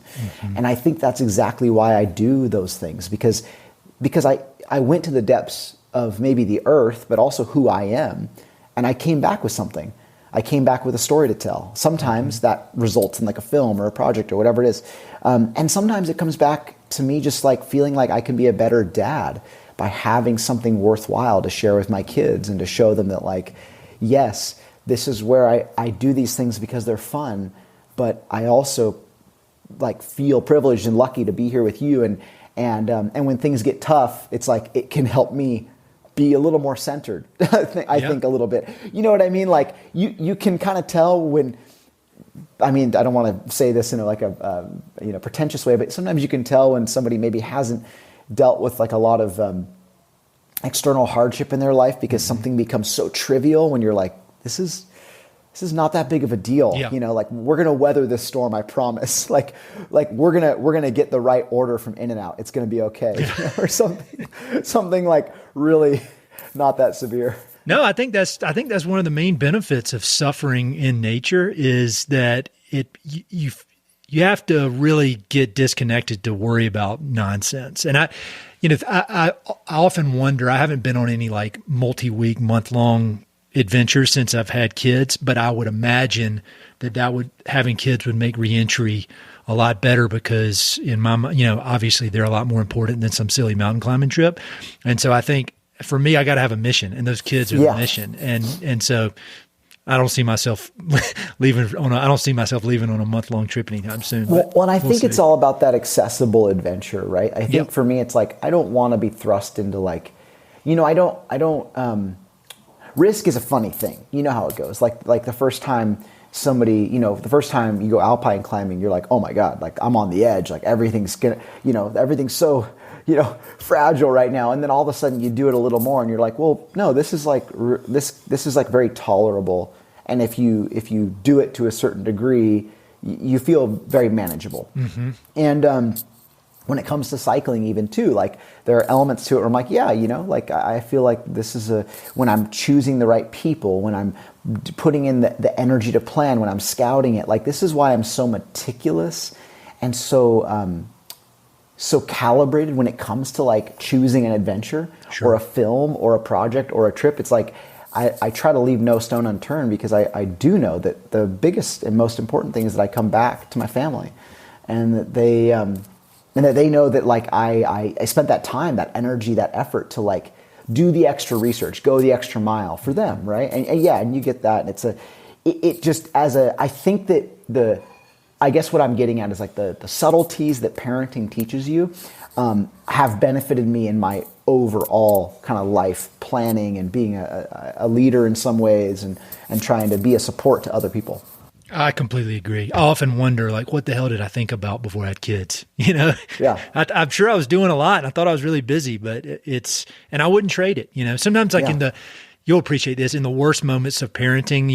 And I think that's exactly why I do those things because I went to the depths of maybe the earth, but also who I am. And I came back with something. I came back with a story to tell. Sometimes that results in like a film or a project or whatever it is. And sometimes it comes back to me just like feeling like I can be a better dad by having something worthwhile to share with my kids and to show them that like, yes, this is where I do these things because they're fun, but I also like feel privileged and lucky to be here with you. And when things get tough, it's like it can help me be a little more centered. I think a little bit. You know what I mean? Like you can kind of tell when. I mean, I don't want to say this in like a pretentious way, but sometimes you can tell when somebody maybe hasn't dealt with like a lot of external hardship in their life because something becomes so trivial when you're like, this is not that big of a deal. Yeah. Like we're going to weather this storm. I promise. Like we're going to get the right order from In-N-Out. It's going to be okay. Or something like really not that severe. No, I think that's one of the main benefits of suffering in nature is that you have to really get disconnected to worry about nonsense. And I often wonder, I haven't been on any like multi-week, month-long adventures since I've had kids, but I would imagine having kids would make reentry a lot better because in my, obviously they're a lot more important than some silly mountain climbing trip. And so I think for me, I got to have a mission, and those kids are the mission. And so I don't see myself leaving on a month-long trip anytime soon. Well, and I think it's all about that accessible adventure, right? I think for me, it's like, I don't want to be thrust into like, risk is a funny thing. You know how it goes. Like the first time the first time you go alpine climbing, you're like, oh my God, like I'm on the edge. Like everything's so, fragile right now. And then all of a sudden you do it a little more and you're like, well, no, this is like very tolerable. And if you do it to a certain degree, you feel very manageable. Mm-hmm. And, when it comes to cycling even too, like there are elements to it where I'm like, like I feel like this is when I'm choosing the right people, when I'm putting in the energy to plan, when I'm scouting it, like this is why I'm so meticulous and so calibrated when it comes to like choosing an adventure or a film or a project or a trip. It's like, I try to leave no stone unturned because I do know that the biggest and most important thing is that I come back to my family and that they know that like I spent that time, that energy, that effort to like do the extra research, go the extra mile for them, right? And you get that. And I think that I guess what I'm getting at is like the subtleties that parenting teaches you have benefited me in my overall kind of life planning and being a leader in some ways and trying to be a support to other people. I completely agree. I often wonder, like, what the hell did I think about before I had kids? Yeah. I'm sure I was doing a lot and I thought I was really busy, but and I wouldn't trade it. Sometimes like you'll appreciate this in the worst moments of parenting,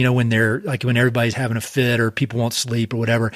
when everybody's having a fit or people won't sleep or whatever.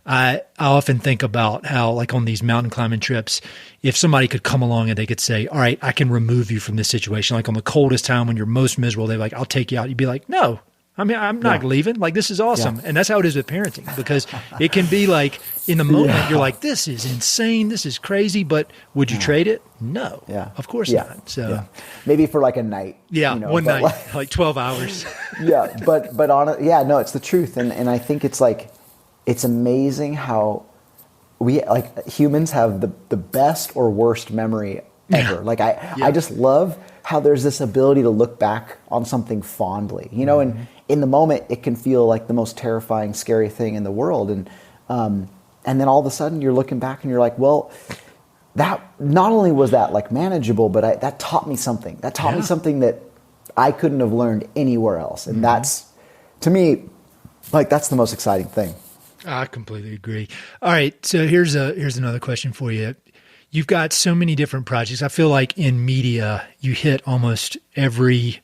I often think about how like on these mountain climbing trips, if somebody could come along and they could say, all right, I can remove you from this situation. Like on the coldest time when you're most miserable, they're like, I'll take you out. You'd be like, no. I mean, I'm not leaving. Like, this is awesome. Yeah. And that's how it is with parenting because it can be like in the moment, you're like, this is insane. This is crazy. But would you trade it? No. Yeah. Of course not. So maybe for like a night. Yeah. One night, like 12 hours. But on it, no, it's the truth. And I think it's like, it's amazing how we like humans have the best or worst memory ever. Like I just love how there's this ability to look back on something fondly, and in the moment it can feel like the most terrifying, scary thing in the world. And then all of a sudden you're looking back and you're like, well, that not only was that like manageable, but that taught me something. That taught me something that I couldn't have learned anywhere else. And that's, to me, like that's the most exciting thing. I completely agree. All right. So here's another question for you. You've got so many different projects. I feel like in media, you hit almost every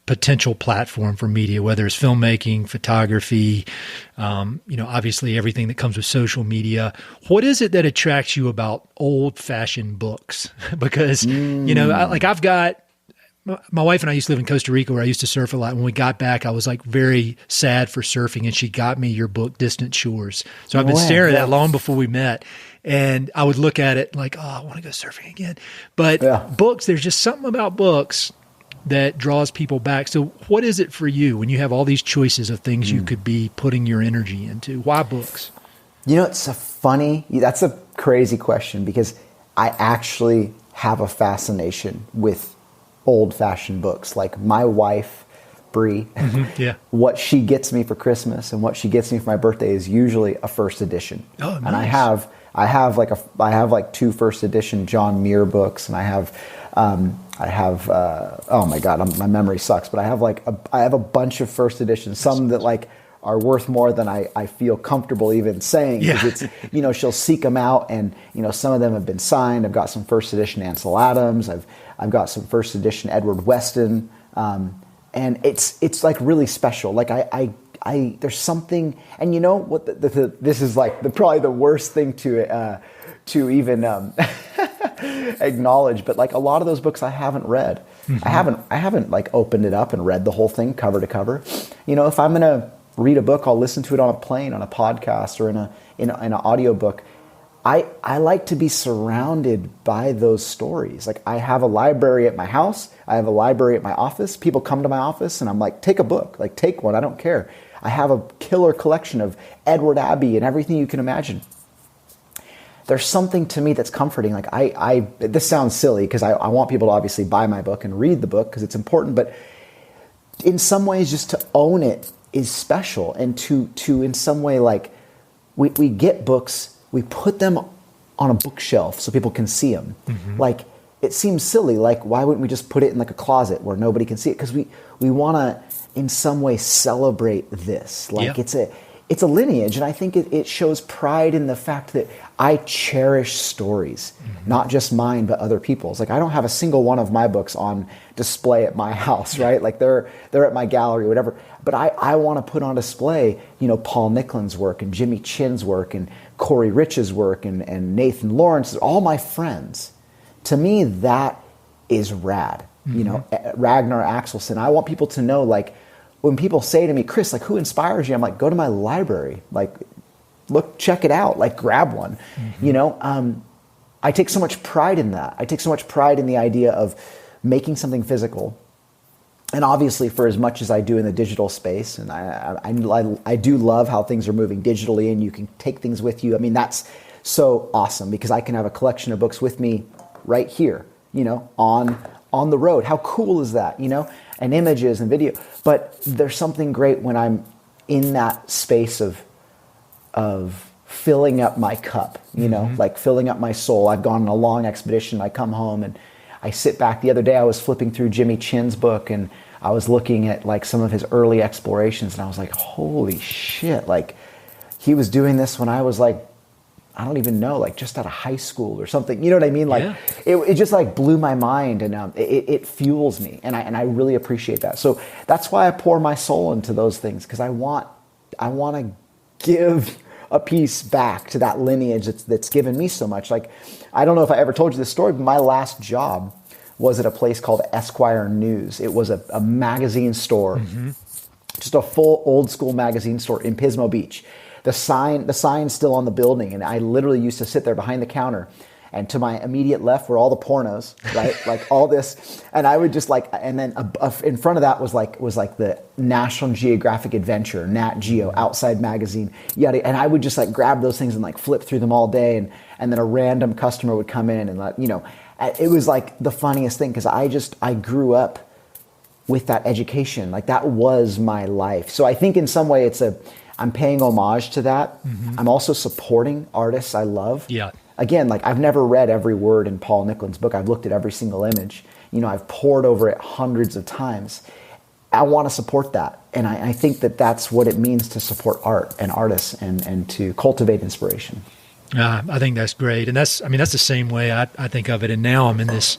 potential platform for media, whether it's filmmaking, photography, obviously everything that comes with social media. What is it that attracts you about old-fashioned books? Because, I've got, my wife and I used to live in Costa Rica where I used to surf a lot. When we got back, I was like very sad for surfing, and she got me your book, Distant Shores. So I've been staring at it long before we met. And I would look at it like, oh, I want to go surfing again. But books, there's just something about books that draws people back. So what is it for you when you have all these choices of things you could be putting your energy into? Why books? That's a crazy question because I actually have a fascination with old-fashioned books. Like my wife, Bree, what she gets me for Christmas and what she gets me for my birthday is usually a first edition. Oh, nice. And I have like two first edition John Muir books, and I have oh my God, my memory sucks, but I have a bunch of first editions, some that like are worth more than I feel comfortable even saying. Yeah. It's, she'll seek them out, and, some of them have been signed. I've got some first edition Ansel Adams. I've got some first edition Edward Weston. And it's like really special. Like there's something, and what this is like probably the worst thing to even acknowledge, but like a lot of those books I haven't read. Mm-hmm. I haven't like opened it up and read the whole thing cover to cover. If I'm gonna read a book, I'll listen to it on a plane, on a podcast, or in an audiobook. I like to be surrounded by those stories. Like I have a library at my house. I have a library at my office. People come to my office and I'm like, take a book, like take one. I don't care. I have a killer collection of Edward Abbey and everything you can imagine. There's something to me that's comforting. Like this sounds silly because I want people to obviously buy my book and read the book because it's important, but in some ways just to own it is special. And to in some way, like we get books, we put them on a bookshelf so people can see them. Mm-hmm. Like it seems silly. Like why wouldn't we just put it in like a closet where nobody can see it? Because we want to in some way celebrate this. Like it's a lineage, and I think it shows pride in the fact that I cherish stories, mm-hmm. not just mine but other people's. Like I don't have a single one of my books on display at my house, right? Like they're at my gallery or whatever. But I want to put on display, Paul Nicklin's work and Jimmy Chin's work and Corey Rich's work and Nathan Lawrence, all my friends. To me, that is rad. Mm-hmm. Ragnar Axelsson. I want people to know, like, when people say to me, Chris, like, who inspires you? I'm like, go to my library. Like, look, check it out. Like, grab one. Mm-hmm. I take so much pride in that. I take so much pride in the idea of making something physical. And obviously, for as much as I do in the digital space, and I do love how things are moving digitally, and you can take things with you. I mean, that's so awesome because I can have a collection of books with me right here, on the road. How cool is that? And images and video. But there's something great when I'm in that space of filling up my cup, mm-hmm. like filling up my soul. I've gone on a long expedition. I come home and I sit back. The other day I was flipping through Jimmy Chin's book and I was looking at like some of his early explorations and I was like, holy shit. Like he was doing this when I was like, I don't even know, like just out of high school or something. You know what I mean? Like it just like blew my mind and it fuels me. And I really appreciate that. So that's why I pour my soul into those things. Because I want to give a piece back to that lineage that's given me so much. Like, I don't know if I ever told you this story, but my last job was at a place called Esquire News. It was a magazine store, mm-hmm. just a full old school magazine store in Pismo Beach. The sign's still on the building, and I literally used to sit there behind the counter, and to my immediate left were all the pornos, right? Like all this, and I would just like, and then in front of that was like the National Geographic Adventure, Nat Geo, Outside Magazine, yada, and I would just like grab those things and like flip through them all day, and then a random customer would come in and let, it was like the funniest thing because I grew up with that education, like that was my life. So I think in some way I'm paying homage to that. Mm-hmm. I'm also supporting artists I love. Yeah. Again, like I've never read every word in Paul Nicklin's book. I've looked at every single image. I've pored over it hundreds of times. I want to support that. And I think that that's what it means to support art and artists and to cultivate inspiration. I think that's great. And that's the same way I think of it. And now I'm in this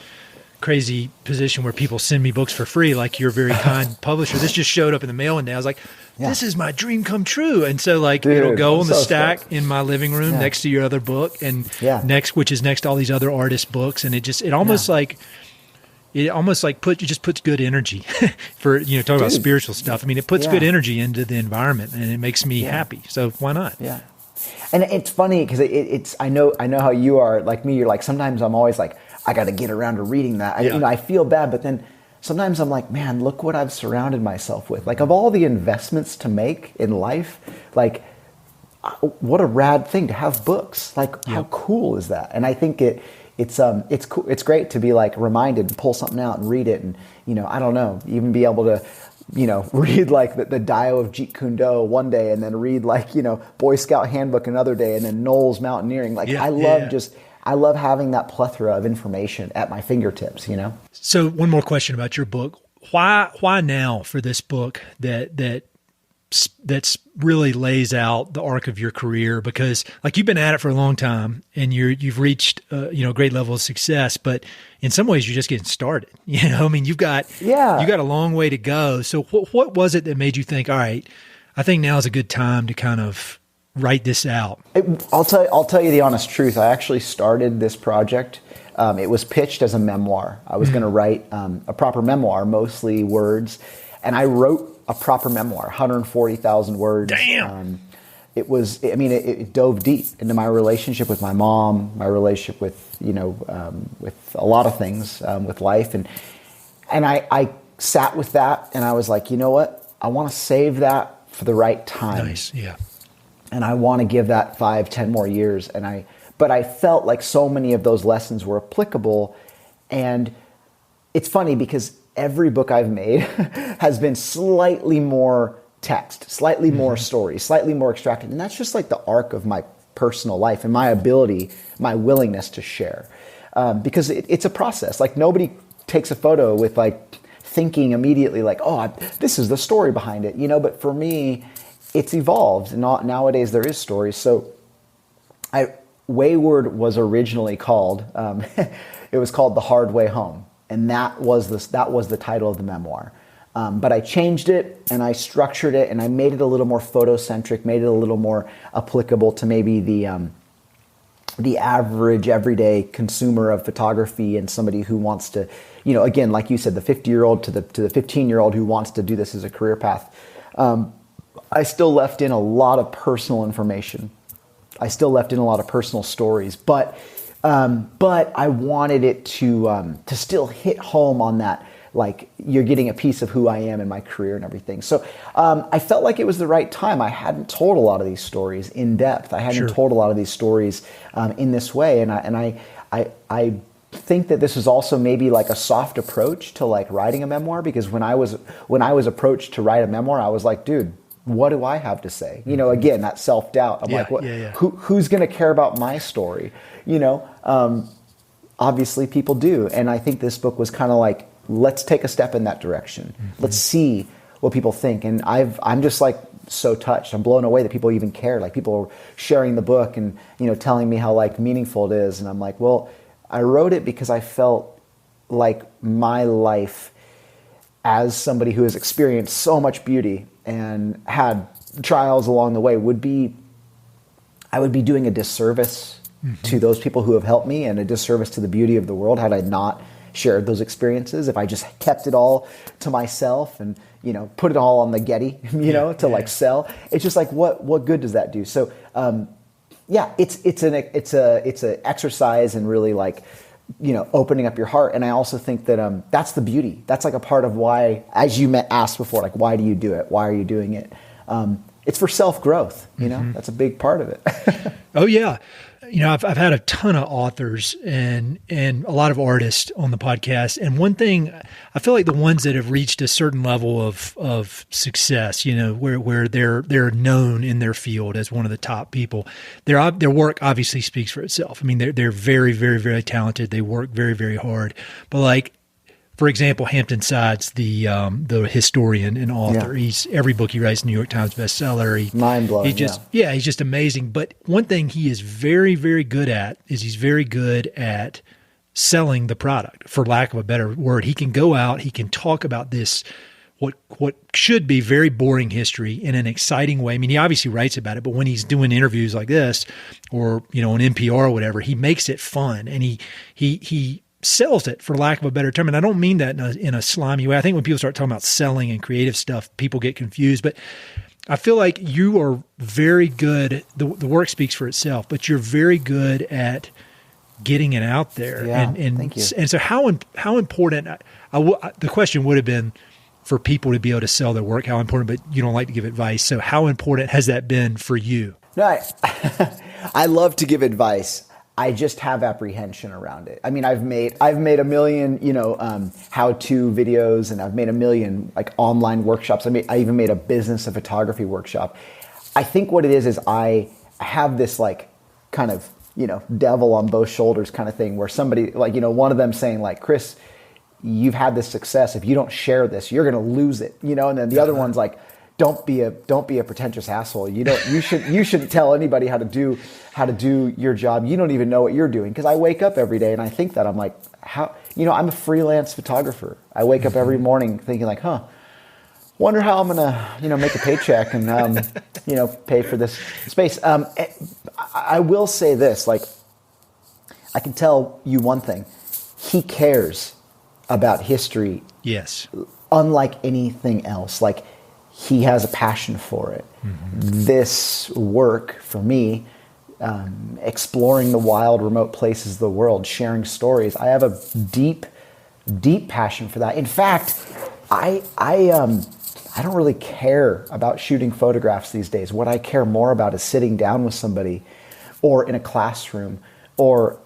crazy position where people send me books for free, like your very kind publisher. This just showed up in the mail one day. I was like, this is my dream come true. And so like, dude, it'll go on the stack in my living room next to your other book and which is next to all these other artist books. And it almost puts good energy for, talking about spiritual stuff. I mean, it puts good energy into the environment and it makes me happy. So why not? Yeah. And it's funny because I know how you are like me. You're like, sometimes I'm always like, I got to get around to reading that. I feel bad, but then sometimes I'm like, man, look what I've surrounded myself with. Like of all the investments to make in life, like what a rad thing to have books. Like how cool is that? And I think it's cool. It's great to be like reminded and pull something out and read it. And, I don't know, even be able to, read like the Dio of Jeet Kune Do one day and then read like, Boy Scout Handbook another day and then Knowles Mountaineering. Like I love having that plethora of information at my fingertips, So one more question about your book. Why now for this book that that's really lays out the arc of your career, because like you've been at it for a long time and you've reached a great level of success, but in some ways you're just getting started. I mean, you got a long way to go. So what was it that made you think, all right, I think now is a good time to kind of write this out? I'll tell you the honest truth. I actually started this project. It was pitched as a memoir. I was going to write a proper memoir, mostly words, and I wrote a proper memoir, 140,000 words. Damn. It dove deep into my relationship with my mom, my relationship with a lot of things, with life. And I sat with that and I was like, you know what? I want to save that for the right time. Nice. Yeah. And I want to give that 5-10 more years. But I felt like so many of those lessons were applicable. And it's funny because every book I've made has been slightly more text, slightly more story, slightly more extracted. And that's just like the arc of my personal life and my ability, my willingness to share. Because it's a process. Like nobody takes a photo with like thinking immediately like, oh, this is the story behind it, but for me, it's evolved. Nowadays there is stories. So Wayward was originally called, it was called The Hard Way Home. And that was the title of the memoir. But I changed it and I structured it and I made it a little more photocentric, made it a little more applicable to maybe the average everyday consumer of photography and somebody who wants to, again, like you said, the 50-year-old to the 15-year-old who wants to do this as a career path. I still left in a lot of personal information. I still left in a lot of personal stories, but I wanted it to still hit home on that, like you're getting a piece of who I am in my career and everything. So I felt like it was the right time. I hadn't told a lot of these stories in depth. I hadn't told a lot of these stories in this way, and I think that this is also maybe like a soft approach to like writing a memoir, because when I was approached to write a memoir, I was like, dude, what do I have to say? Again, that self-doubt. I'm like, what? Who's going to care about my story? Obviously people do. And I think this book was kind of like, let's take a step in that direction. Let's see what people think. And I'm just like so touched. I'm blown away that people even care. Like people are sharing the book and, telling me how like meaningful it is. And I'm like, well, I wrote it because I felt like my life as somebody who has experienced so much beauty and had trials along the way I would be doing a disservice to those people who have helped me and a disservice to the beauty of the world had I not shared those experiences. If I just kept it all to myself and, put it all on the Getty, like sell, it's just like, what good does that do? So, it's an exercise in really like, opening up your heart. And I also think that that's the beauty. That's like a part of why, as you asked before, like, why do you do it? Why are you doing it? It's for self-growth, that's a big part of it. Oh yeah. I've had a ton of authors and a lot of artists on the podcast. And one thing, I feel like the ones that have reached a certain level of success, where they're known in their field as one of the top people, their work obviously speaks for itself. I mean, they're very, very, very talented. They work very, very hard. But like, for example, Hampton Sides, the historian and author, every book he writes, New York Times bestseller. Mind blowing. He's just amazing. But one thing he is very, very good at is he's very good at selling the product, for lack of a better word. He can go out, he can talk about this, what should be very boring history in an exciting way. I mean, he obviously writes about it, but when he's doing interviews like this or, on NPR or whatever, he makes it fun and he sells it, for lack of a better term. And I don't mean that in a slimy way. I think when people start talking about selling and creative stuff, people get confused. But I feel like you are very good. The work speaks for itself, but you're very good at getting it out there. Yeah, and thank you. And so how important, the question would have been for people to be able to sell their work, how important, but you don't like to give advice. So how important has that been for you? No, I love to give advice. I just have apprehension around it. I mean, I've made a million, how-to videos, and I've made a million like online workshops. I even made a business of photography workshop. I think what it is I have this like kind of, devil on both shoulders kind of thing where somebody like, one of them saying like, Chris, you've had this success. If you don't share this, you're going to lose it, and then the other one's like, don't be a pretentious asshole. You shouldn't tell anybody how to do your job. You don't even know what you're doing. Because I wake up every day and I think that I'm like, I'm a freelance photographer. I wake up every morning thinking like, wonder how I'm gonna, make a paycheck and, pay for this space. I will say this, like, I can tell you one thing. He cares about history. Yes. Unlike anything else. Like, he has a passion for it. Mm-hmm. This work for me, exploring the wild, remote places of the world, sharing stories. I have a deep, deep passion for that. In fact, I don't really care about shooting photographs these days. What I care more about is sitting down with somebody, or in a classroom, or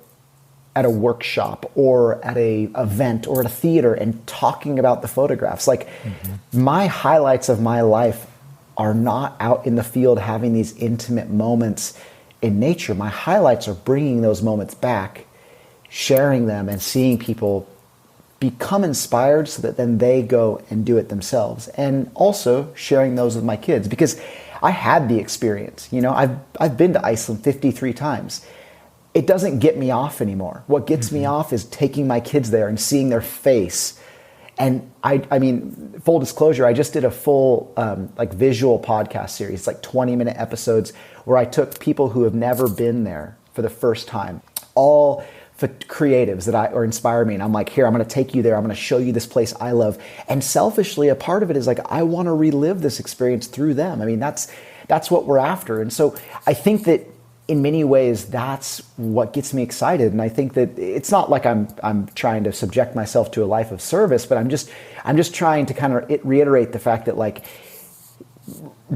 at a workshop, or at a event, or at a theater, and talking about the photographs. Like, my highlights of my life are not out in the field having these intimate moments in nature. My highlights are bringing those moments back, sharing them, and seeing people become inspired so that then they go and do it themselves. And also sharing those with my kids, because I had the experience. I've been to Iceland 53 times. It doesn't get me off anymore. What gets me off is taking my kids there and seeing their face. And I mean, full disclosure, I just did a full visual podcast series, like 20-minute episodes, where I took people who have never been there for the first time, all creatives that inspire me. And I'm like, here, I'm going to take you there. I'm going to show you this place I love. And selfishly, a part of it is like, I want to relive this experience through them. I mean, that's what we're after. And so I think that in many ways, that's what gets me excited. And I think that it's not like I'm trying to subject myself to a life of service, but I'm just trying to kind of reiterate the fact that, like,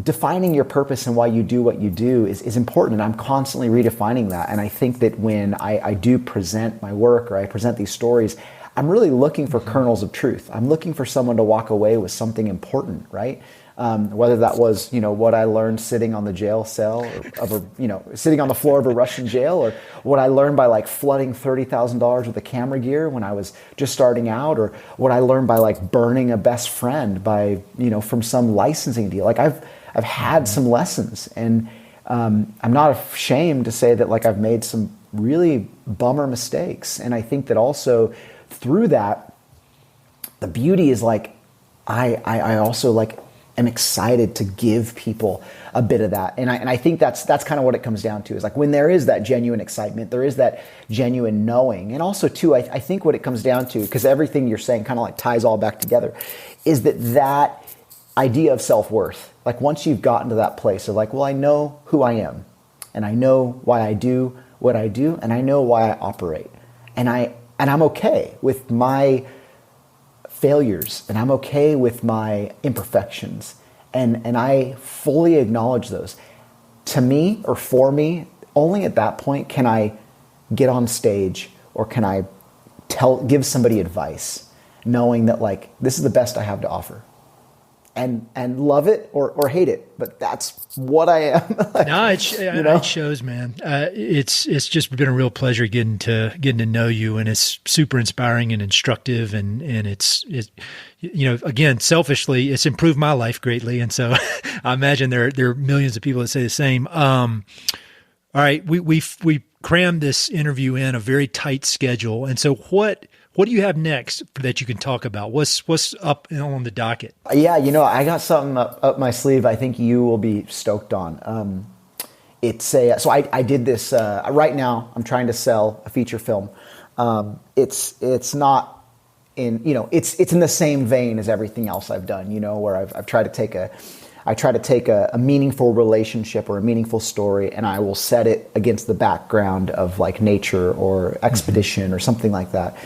defining your purpose and why you do what you do is important. And I'm constantly redefining that. And I think that when I do present my work, or I present these stories, I'm really looking for kernels of truth. I'm looking for someone to walk away with something important, right? Whether that was, what I learned sitting on the jail cell sitting on the floor of a Russian jail, or what I learned by like flooding $30,000 with a camera gear when I was just starting out, or what I learned by like burning a best friend from some licensing deal. Like, I've had some lessons, and I'm not ashamed to say that, like, I've made some really bummer mistakes. And I think that also through that, the beauty is like, I also like am excited to give people a bit of that. And I think that's kind of what it comes down to, is like, when there is that genuine excitement, there is that genuine knowing. And also too, I think what it comes down to, because everything you're saying kind of like ties all back together, is that idea of self-worth. Like, once you've gotten to that place of like, well, I know who I am, and I know why I do what I do, and I know why I operate. And I'm okay with my failures, and I'm okay with my imperfections, and I fully acknowledge those. To me, or for me, only at that point can I get on stage, or can I give somebody advice, knowing that, like, this is the best I have to offer. And love it or hate it, but that's what I am. Like, no, it shows, man. It's just been a real pleasure getting to know you, and it's super inspiring and instructive, and it's again, selfishly, it's improved my life greatly, and so I imagine there are millions of people that say the same. All right, we crammed this interview in a very tight schedule, and so what do you have next that you can talk about? What's up on the docket? Yeah, I got something up my sleeve I think you will be stoked on. So I did this, right now I'm trying to sell a feature film. It's not in, it's in the same vein as everything else I've done, where I've tried to take a meaningful relationship or a meaningful story, and I will set it against the background of like nature or expedition or something like that.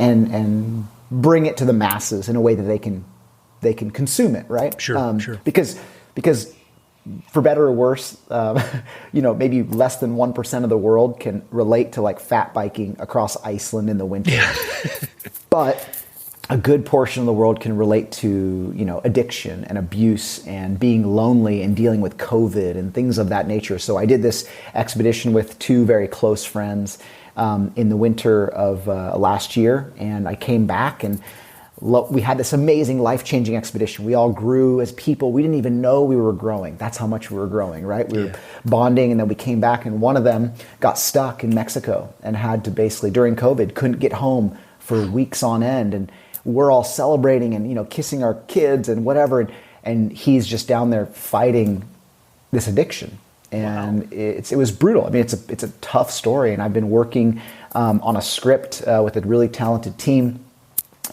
And bring it to the masses in a way that they can consume it, right? Sure, sure. Because for better or worse, maybe less than 1% of the world can relate to like fat biking across Iceland in the winter. Yeah. But a good portion of the world can relate to, addiction and abuse and being lonely and dealing with COVID and things of that nature. So I did this expedition with two very close friends in the winter of last year, and I came back, and we had this amazing life-changing expedition. We all grew as people. We didn't even know we were growing. That's how much we were growing, right? We were bonding, and then we came back, and one of them got stuck in Mexico and had to basically, during COVID, couldn't get home for weeks on end. And we're all celebrating and, kissing our kids and whatever. And he's just down there fighting this addiction. And it was brutal. I mean, it's a tough story. And I've been working on a script with a really talented team.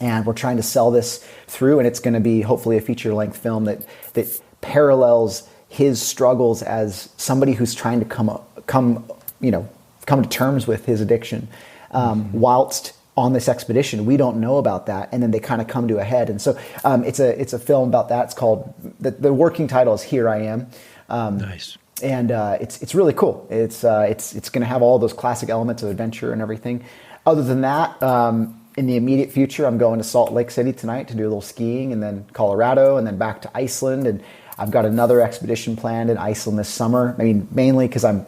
And we're trying to sell this through, and it's going to be hopefully a feature-length film that parallels his struggles as somebody who's trying to come to terms with his addiction, whilst on this expedition. We don't know about that, and then they kind of come to a head. And so it's a film about that. It's called the working title is Here I Am. Nice. And it's really cool. It's going to have all those classic elements of adventure and everything. Other than that. In the immediate future, I'm going to Salt Lake City tonight to do a little skiing, and then Colorado, and then back to Iceland. And I've got another expedition planned in Iceland this summer. I mean, mainly because I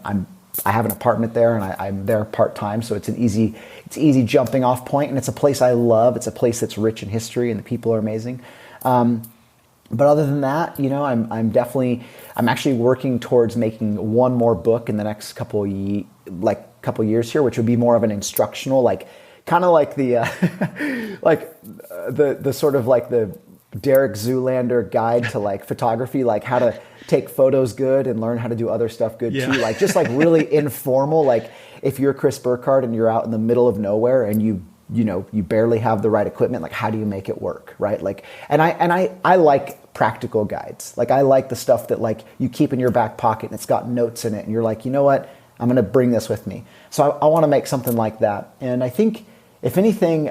have an apartment there, and I'm there part time, so it's easy jumping off point, and it's a place I love. It's a place that's rich in history, and the people are amazing. But other than that, I'm actually working towards making one more book in the next couple years here, which would be more of an instructional, kind of like the the sort of like the Derek Zoolander guide to photography, how to take photos good and learn how to do other stuff good too. Just really informal. If you're Chris Burkard and you're out in the middle of nowhere and you barely have the right equipment, how do you make it work, right? And I like practical guides. I like the stuff that you keep in your back pocket and it's got notes in it, and you're like, you know what, I'm going to bring this with me. So I want to make something like that. And I think, if anything,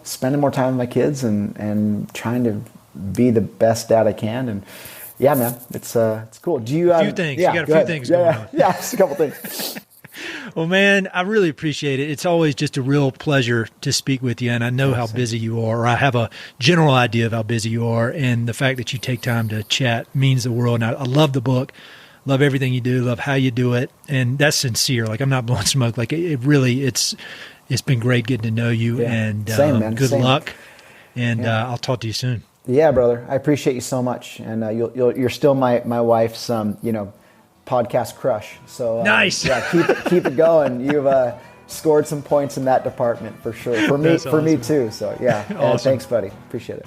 spending more time with my kids and trying to be the best dad I can. And yeah, man, it's cool. Do you? A few things. You got a few things going on. Yeah, just a couple things. Well, man, I really appreciate it. It's always just a real pleasure to speak with you. And I know how busy you are, or I have a general idea of how busy you are. And the fact that you take time to chat means the world. And I love the book. Love everything you do. Love how you do it. And that's sincere. I'm not blowing smoke. It's been great getting to know you, and Same, man. Good luck. And I'll talk to you soon. Yeah, brother. I appreciate you so much, and you're still my wife's podcast crush. So nice. Yeah, keep it going. You've scored some points in that department for sure. For me, awesome. Me too. So yeah, awesome. Thanks, buddy. Appreciate it.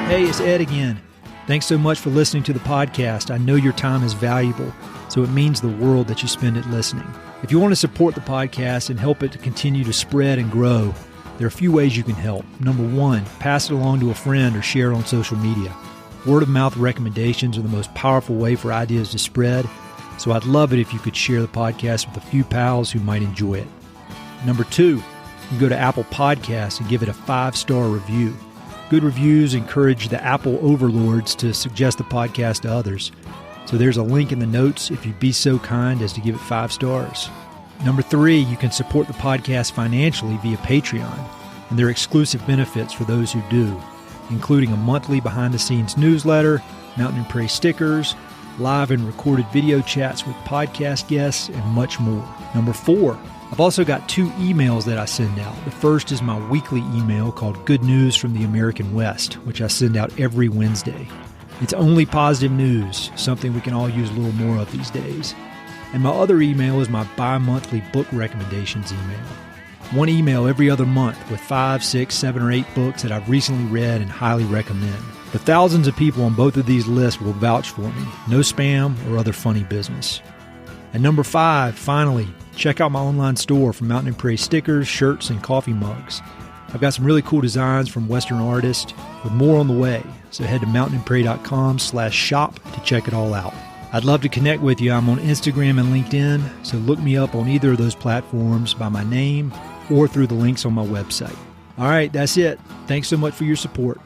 Hey, it's Ed again. Thanks so much for listening to the podcast. I know your time is valuable, so it means the world that you spend it listening. If you want to support the podcast and help it to continue to spread and grow, there are a few ways you can help. Number one, pass it along to a friend or share it on social media. Word of mouth recommendations are the most powerful way for ideas to spread, so I'd love it if you could share the podcast with a few pals who might enjoy it. Number two, you can go to Apple Podcasts and give it a 5-star review. Good reviews encourage the Apple overlords to suggest the podcast to others. So there's a link in the notes if you'd be so kind as to give it 5 stars. Number 3, you can support the podcast financially via Patreon, and there are exclusive benefits for those who do, including a monthly behind-the-scenes newsletter, Mountain Prairie stickers, live and recorded video chats with podcast guests, and much more. Number 4, I've also got 2 emails that I send out. The first is my weekly email called Good News from the American West, which I send out every Wednesday. It's only positive news, something we can all use a little more of these days. And my other email is my bi-monthly book recommendations email. One email every other month with 5, 6, 7, or 8 books that I've recently read and highly recommend. The thousands of people on both of these lists will vouch for me. No spam or other funny business. And number 5, finally, check out my online store for Mountain Prairie stickers, shirts, and coffee mugs. I've got some really cool designs from Western artists with more on the way, so head to mountainprairie.com/shop to check it all out. I'd love to connect with you. I'm on Instagram and LinkedIn, so look me up on either of those platforms by my name or through the links on my website. All right, that's it. Thanks so much for your support.